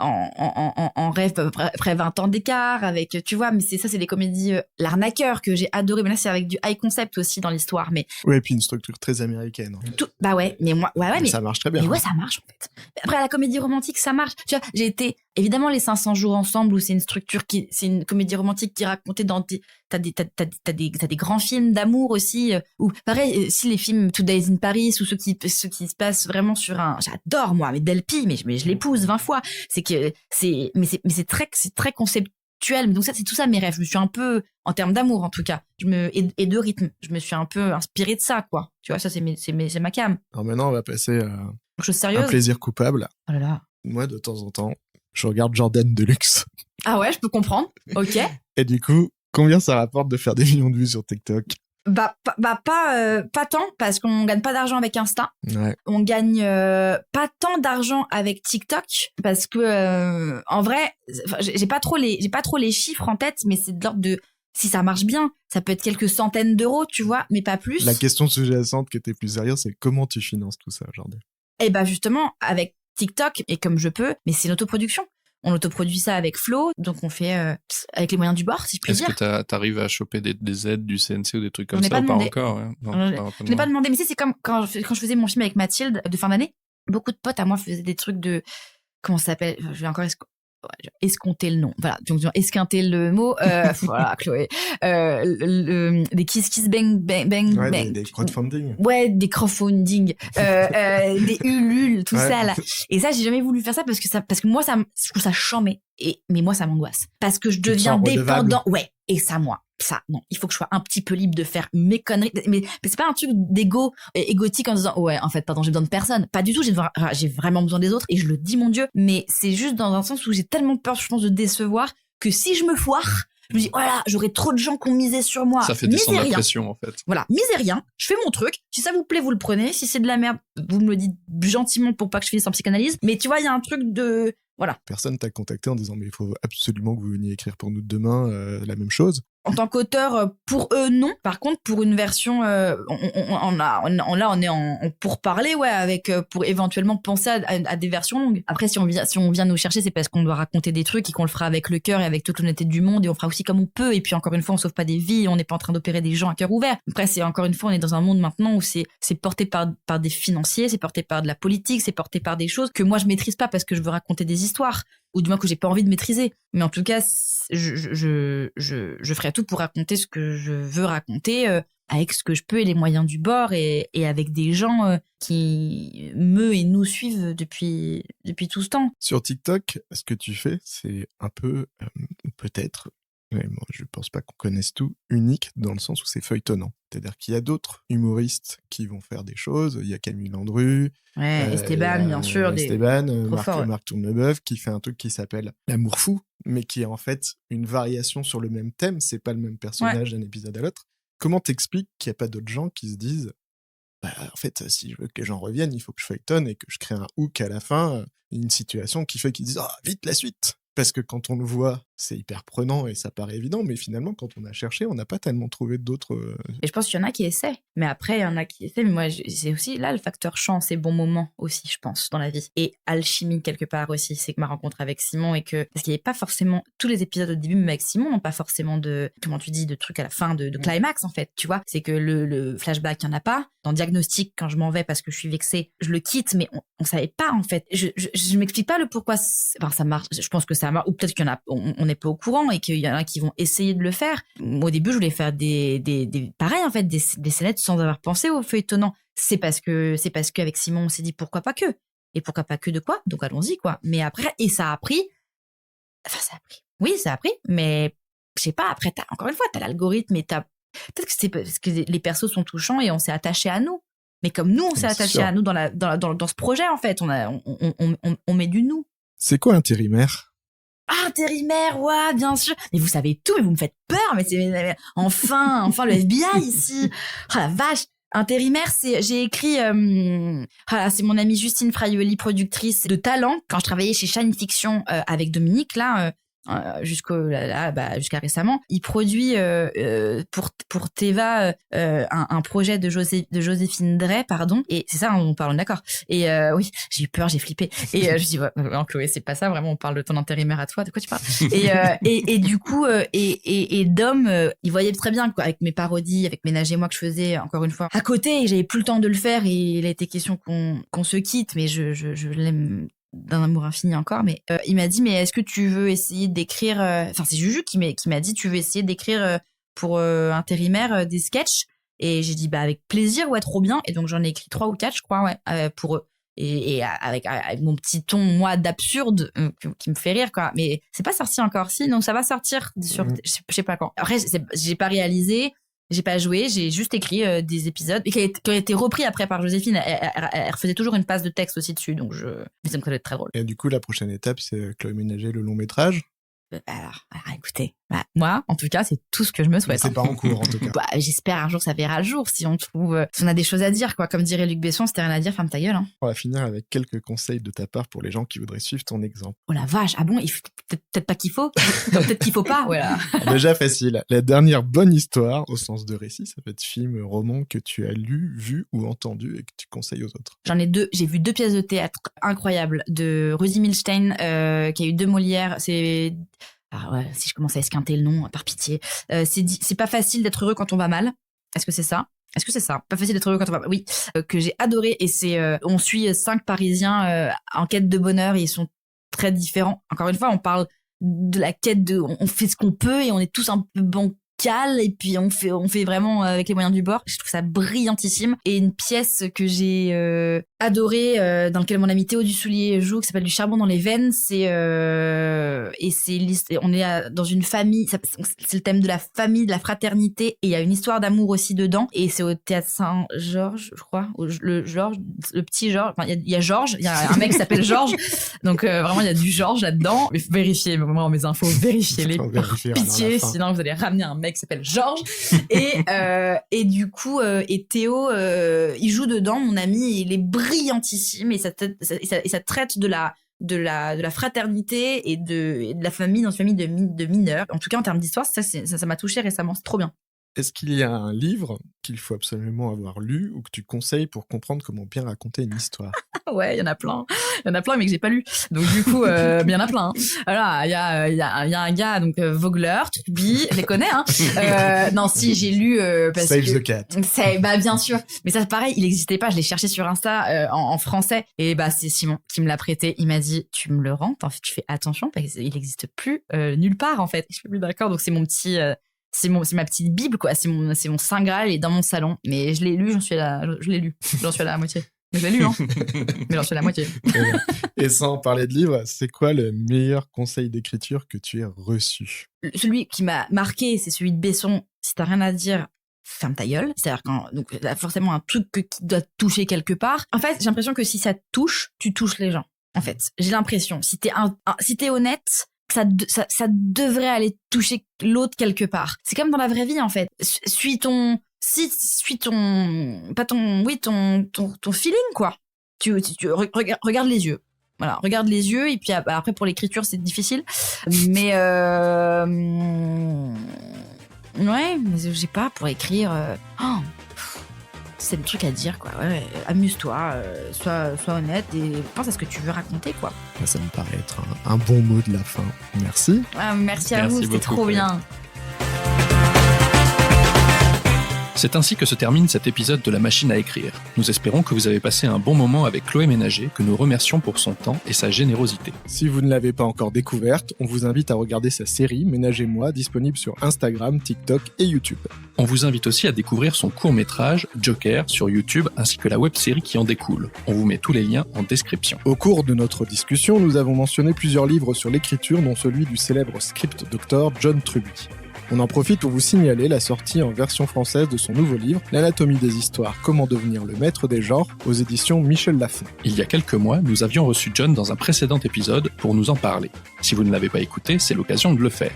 en rêve près 20 ans d'écart avec, tu vois, mais c'est des comédies L'arnaqueur que j'ai adoré, mais là c'est avec du high concept aussi dans l'histoire, mais ouais, et puis une structure très américaine. Bah ouais, mais moi mais ça marche très bien. Mais ouais, ça marche en fait. Après la comédie romantique, ça marche. Tu vois, j'ai été évidemment les 500 jours ensemble où c'est une comédie romantique qui est racontée dans t'as des grands films d'amour aussi, ou pareil, si les films Two Days in Paris ou ceux qui se passent vraiment sur j'adore moi, mais Delpy, mais je l'épouse 20 fois. C'est très conceptuel. Donc ça, c'est tout ça mes rêves. Je me suis un peu, en termes d'amour en tout cas, et de rythme, je me suis un peu inspirée de ça, quoi. Tu vois, ça c'est ma cam. Alors maintenant, on va passer à chose sérieuse. Un plaisir coupable. Oh là là. Moi, de temps en temps, je regarde Jordan Deluxe. Ah ouais, je peux comprendre. Ok. Et du coup, combien ça rapporte de faire des millions de vues sur TikTok? Pas tant, parce qu'on gagne pas d'argent avec Insta. Ouais. On gagne pas tant d'argent avec TikTok, parce que en vrai, j'ai pas trop les chiffres en tête, mais c'est de l'ordre de, si ça marche bien, ça peut être quelques centaines d'euros, tu vois, mais pas plus. La question sous-jacente qui était plus sérieuse, c'est comment tu finances tout ça aujourd'hui? Eh ben justement, avec TikTok, et comme je peux, mais c'est une autoproduction. On autoproduit ça avec Flo, donc on fait avec les moyens du bord, si je puis dire. Est-ce que t'arrives à choper des aides du CNC ou des trucs comme ça, pas ou pas encore? Ouais. Non, je n'ai pas demandé, mais c'est comme quand je faisais mon film avec Mathilde de fin d'année, beaucoup de potes à moi faisaient des trucs de... Comment ça s'appelle? Je vais encore escompter le nom. Voilà, donc esquinter le mot. Voilà, Chloé. Des kiss bang bang ouais, bang. Des crowdfunding. Ouais, des crowdfunding. Des ulul, tout ça là. Et ça, j'ai jamais voulu faire ça parce que moi, je trouve ça chambé. Mais moi, ça m'angoisse. Parce que je deviens dépendant. Ouais. Et ça, non. Il faut que je sois un petit peu libre de faire mes conneries. Mais c'est pas un truc égotique en disant, ouais, en fait, pardon, j'ai besoin de personne. Pas du tout. J'ai vraiment besoin des autres. Et je le dis, mon Dieu. Mais c'est juste dans un sens où j'ai tellement peur, je pense, de décevoir que si je me foire, je me dis, voilà, j'aurai trop de gens qui ont misé sur moi. Ça fait descendre la pression, en fait. Voilà, misez rien. Je fais mon truc. Si ça vous plaît, vous le prenez. Si c'est de la merde, vous me le dites gentiment pour pas que je finisse en psychanalyse. Mais tu vois, il y a un truc de... Voilà. Personne t'a contacté en disant, mais il faut absolument que vous veniez écrire pour nous demain la même chose. En tant qu'auteur, pour eux, non. Par contre, pour une version, on est en pourparlers, ouais, avec pour éventuellement penser à des versions longues. Après, si on vient nous chercher, c'est parce qu'on doit raconter des trucs et qu'on le fera avec le cœur et avec toute l'honnêteté du monde et on fera aussi comme on peut. Et puis encore une fois, on sauve pas des vies, on n'est pas en train d'opérer des gens à cœur ouvert. Après, c'est encore une fois, on est dans un monde maintenant où c'est porté par des financiers, c'est porté par de la politique, c'est porté par des choses que moi je maîtrise pas parce que je veux raconter des histoires ou du moins que j'ai pas envie de maîtriser. Mais en tout cas, je ferai tout pour raconter ce que je veux raconter avec ce que je peux et les moyens du bord et avec des gens qui et nous suivent depuis tout ce temps. Sur TikTok, ce que tu fais, c'est un peu, peut-être, mais moi je pense pas qu'on connaisse tout, unique dans le sens où c'est feuilletonnant. C'est-à-dire qu'il y a d'autres humoristes qui vont faire des choses. Il y a Camille Landru. Ouais, Esteban, bien sûr. Esteban, Marc ouais. Tournebeuf, qui fait un truc qui s'appelle L'amour fou, mais qui est en fait une variation sur le même thème. C'est pas le même personnage d'un épisode à l'autre. Comment t'expliques qu'il n'y a pas d'autres gens qui se disent en fait, si je veux que les gens reviennent, il faut que je feuilletonne et que je crée un hook à la fin, une situation qui fait qu'ils disent « vite la suite !» Parce que quand on le voit, c'est hyper prenant et ça paraît évident, mais finalement, quand on a cherché, on n'a pas tellement trouvé d'autres... Et je pense qu'il y en a qui essaient. Mais après, il y en a qui essaient. Mais moi, c'est aussi là le facteur chance et bon moment aussi, je pense, dans la vie. Et alchimie, quelque part aussi. C'est que ma rencontre avec Simon et que... Parce qu'il n'y avait pas forcément... Tous les épisodes au début, même avec Simon, n'ont pas forcément de... Comment tu dis? De trucs à la fin, de climax, en fait. Tu vois? C'est que le flashback, il n'y en a pas. Dans Diagnostic, quand je m'en vais parce que je suis vexée, je le quitte, mais on savait pas, en fait. Je m'explique pas le pourquoi... Enfin, ça marche. Je pense que ça marche. Ou peut-être qu'il y en a... On n'est pas au courant et qu'il y en a qui vont essayer de le faire. Au début, je voulais faire pareil, en fait, des scénettes sans avoir pensé au feuilletonnant. C'est parce que avec Simon, on s'est dit pourquoi pas que. Et pourquoi pas que de quoi? Donc allons-y, quoi. Mais après, et ça a pris. Enfin, ça a pris. Oui, ça a pris, mais je sais pas, après, encore une fois, t'as l'algorithme et peut-être que c'est parce que les persos sont touchants et on s'est attaché à nous. Mais comme nous, on s'est attaché à nous dans ce projet, en fait, on met du nous. C'est quoi Intérimaire? Ah, Intérimaire, ouais, bien sûr. Mais vous savez tout, mais vous me faites peur. Mais enfin le FBI ici. Oh la vache. Intérimaire, j'ai écrit. C'est mon amie Justine Fraioli, productrice de Talent. Quand je travaillais chez Shine Fiction avec Dominique, là. Jusqu'à récemment, il produit pour Teva un projet de Joséphine Drey, pardon, et c'est ça, on parle, d'accord. Et oui, j'ai eu peur, j'ai flippé. Et je dis non, Chloé, c'est pas ça, vraiment, on parle de ton intérimaire à toi, de quoi tu parles? Et du coup, et Dom, il voyait très bien quoi, avec mes parodies, avec Ménage et moi que je faisais encore une fois à côté, et j'avais plus le temps de le faire, et il a été question qu'on se quitte, mais je l'aime d'un amour infini encore, mais il m'a dit mais est-ce que tu veux essayer d'écrire enfin c'est Juju qui m'a dit tu veux essayer d'écrire pour Intérimaire des sketchs, et j'ai dit bah avec plaisir, ouais, trop bien. Et donc j'en ai écrit 3 ou 4 je crois, ouais, pour eux, et avec mon petit ton moi d'absurde qui me fait rire quoi, mais c'est pas sorti encore. Si, donc ça va sortir sur je sais pas quand. Après j'ai pas réalisé, j'ai pas joué, j'ai juste écrit des épisodes et qui ont été repris après par Joséphine. Elle refaisait toujours une passe de texte aussi dessus, donc mais ça me paraît très drôle. Et du coup, la prochaine étape, c'est Chloé Ménager, le long métrage. Alors écoutez, moi, en tout cas, c'est tout ce que je me souhaite. Mais c'est pas en cours, en tout cas. J'espère un jour ça verra le jour, si on a des choses à dire, quoi. Comme dirait Luc Besson, si t'as rien à dire, ferme ta gueule. Hein. On va finir avec quelques conseils de ta part pour les gens qui voudraient suivre ton exemple. Oh la vache, ah bon, peut-être pas qu'il faut, peut-être qu'il faut pas, voilà. Déjà facile. La dernière bonne histoire, au sens de récit, ça peut être film, roman que tu as lu, vu ou entendu et que tu conseilles aux autres. J'en ai 2. J'ai vu 2 pièces de théâtre incroyables de Rosie Milstein, qui a eu 2 Molières. C'est... Ah ouais, si je commence à esquinter le nom, par pitié. C'est pas facile d'être heureux quand on va mal. Est-ce que c'est ça? Pas facile d'être heureux quand on va mal. Oui, que j'ai adoré. Et on suit 5 Parisiens en quête de bonheur, et ils sont très différents. Encore une fois, on parle de la quête on fait ce qu'on peut et on est tous un peu bancals, et puis on fait vraiment avec les moyens du bord. Je trouve ça brillantissime. Et une pièce que j'ai adorée, dans laquelle mon ami Théo Dussoulier joue, qui s'appelle Du charbon dans les veines, on est dans une famille, c'est le thème de la famille, de la fraternité, et il y a une histoire d'amour aussi dedans, et c'est au théâtre Saint-Georges, je crois, le petit Georges, enfin il y a Georges, il y a un mec qui s'appelle Georges, donc vraiment il y a du Georges là-dedans. Mais vérifiez vraiment mes infos, vérifiez-les, pitié, sinon vous allez ramener un mec qui s'appelle Georges. Et du coup, et Théo, il joue dedans, mon ami, et il est brillantissime, et ça traite de de la fraternité et de la famille dans une famille de mineurs. En tout cas, en termes d'histoire, ça m'a touché récemment. C'est trop bien. Est-ce qu'il y a un livre qu'il faut absolument avoir lu ou que tu conseilles pour comprendre comment bien raconter une histoire? Ouais, il y en a plein. Il y en a plein, mais que j'ai pas lu. Donc, du coup, il y en a plein. Hein. Voilà, il y a un gars, donc, Vogler, Truby, je les connais, hein. Non, si, j'ai lu, parce Save que... the Cat. Bah, bien sûr. Mais ça, pareil, il existait pas. Je l'ai cherché sur Insta, en français. Et bah, c'est Simon qui me l'a prêté. Il m'a dit, tu me le rends. En fait, tu fais attention parce qu'il existe plus, nulle part, en fait. Je suis plus d'accord. Donc, c'est mon petit, c'est ma petite bible, quoi. C'est mon Saint Graal, il est dans mon salon. Mais je l'ai lu, je l'ai lu. J'en suis à la moitié. Mais je l'ai lu, hein. Mais j'en suis à la moitié. Et sans parler de livres, c'est quoi le meilleur conseil d'écriture que tu aies reçu? Celui qui m'a marqué, c'est celui de Besson. Si t'as rien à dire, ferme ta gueule. C'est-à-dire donc, là, forcément un truc qui doit te toucher quelque part. En fait, j'ai l'impression que si ça te touche, tu touches les gens. En fait, j'ai l'impression. Si t'es honnête, ça devrait aller toucher l'autre quelque part. C'est comme dans la vraie vie, en fait. Suis ton feeling, quoi. Tu regarde les yeux. Voilà, regarde les yeux, et puis après, pour l'écriture, c'est difficile. Mais, ouais, mais j'ai pas, pour écrire, c'est le truc à dire, quoi. Ouais, amuse-toi, sois honnête et pense à ce que tu veux raconter, quoi. Ça me paraît être un bon mot de la fin. Merci. Merci à vous, c'était trop bien. C'est ainsi que se termine cet épisode de La Machine à écrire. Nous espérons que vous avez passé un bon moment avec Chloé Ménager, que nous remercions pour son temps et sa générosité. Si vous ne l'avez pas encore découverte, on vous invite à regarder sa série Ménagez-moi, disponible sur Instagram, TikTok et YouTube. On vous invite aussi à découvrir son court-métrage Joker sur YouTube, ainsi que la web-série qui en découle. On vous met tous les liens en description. Au cours de notre discussion, nous avons mentionné plusieurs livres sur l'écriture, dont celui du célèbre script doctor John Truby. On en profite pour vous signaler la sortie en version française de son nouveau livre, L'anatomie des histoires, comment devenir le maître des genres, aux éditions Michel Lafon. Il y a quelques mois, nous avions reçu John dans un précédent épisode pour nous en parler. Si vous ne l'avez pas écouté, c'est l'occasion de le faire.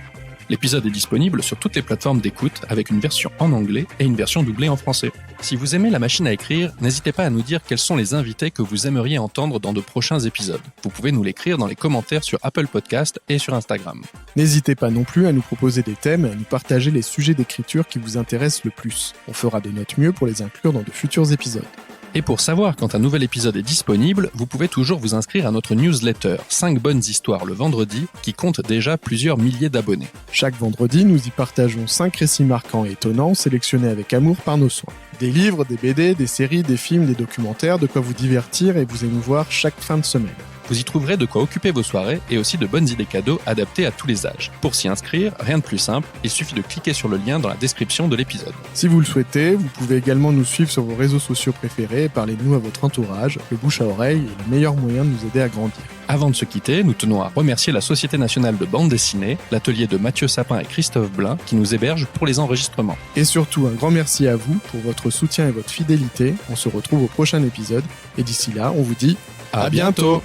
L'épisode est disponible sur toutes les plateformes d'écoute avec une version en anglais et une version doublée en français. Si vous aimez La Machine à écrire, n'hésitez pas à nous dire quels sont les invités que vous aimeriez entendre dans de prochains épisodes. Vous pouvez nous l'écrire dans les commentaires sur Apple Podcast et sur Instagram. N'hésitez pas non plus à nous proposer des thèmes et à nous partager les sujets d'écriture qui vous intéressent le plus. On fera de notre mieux pour les inclure dans de futurs épisodes. Et pour savoir quand un nouvel épisode est disponible, vous pouvez toujours vous inscrire à notre newsletter 5 bonnes histoires le vendredi, qui compte déjà plusieurs milliers d'abonnés. Chaque vendredi, nous y partageons 5 récits marquants et étonnants, sélectionnés avec amour par nos soins. Des livres, des BD, des séries, des films, des documentaires, de quoi vous divertir et vous émouvoir chaque fin de semaine. Vous y trouverez de quoi occuper vos soirées et aussi de bonnes idées cadeaux adaptées à tous les âges. Pour s'y inscrire, rien de plus simple, il suffit de cliquer sur le lien dans la description de l'épisode. Si vous le souhaitez, vous pouvez également nous suivre sur vos réseaux sociaux préférés et parler de nous à votre entourage. Le bouche à oreille est le meilleur moyen de nous aider à grandir. Avant de se quitter, nous tenons à remercier la Société nationale de bande dessinée, l'atelier de Mathieu Sapin et Christophe Blin, qui nous hébergent pour les enregistrements. Et surtout, un grand merci à vous pour votre soutien et votre fidélité. On se retrouve au prochain épisode. Et d'ici là, on vous dit à bientôt.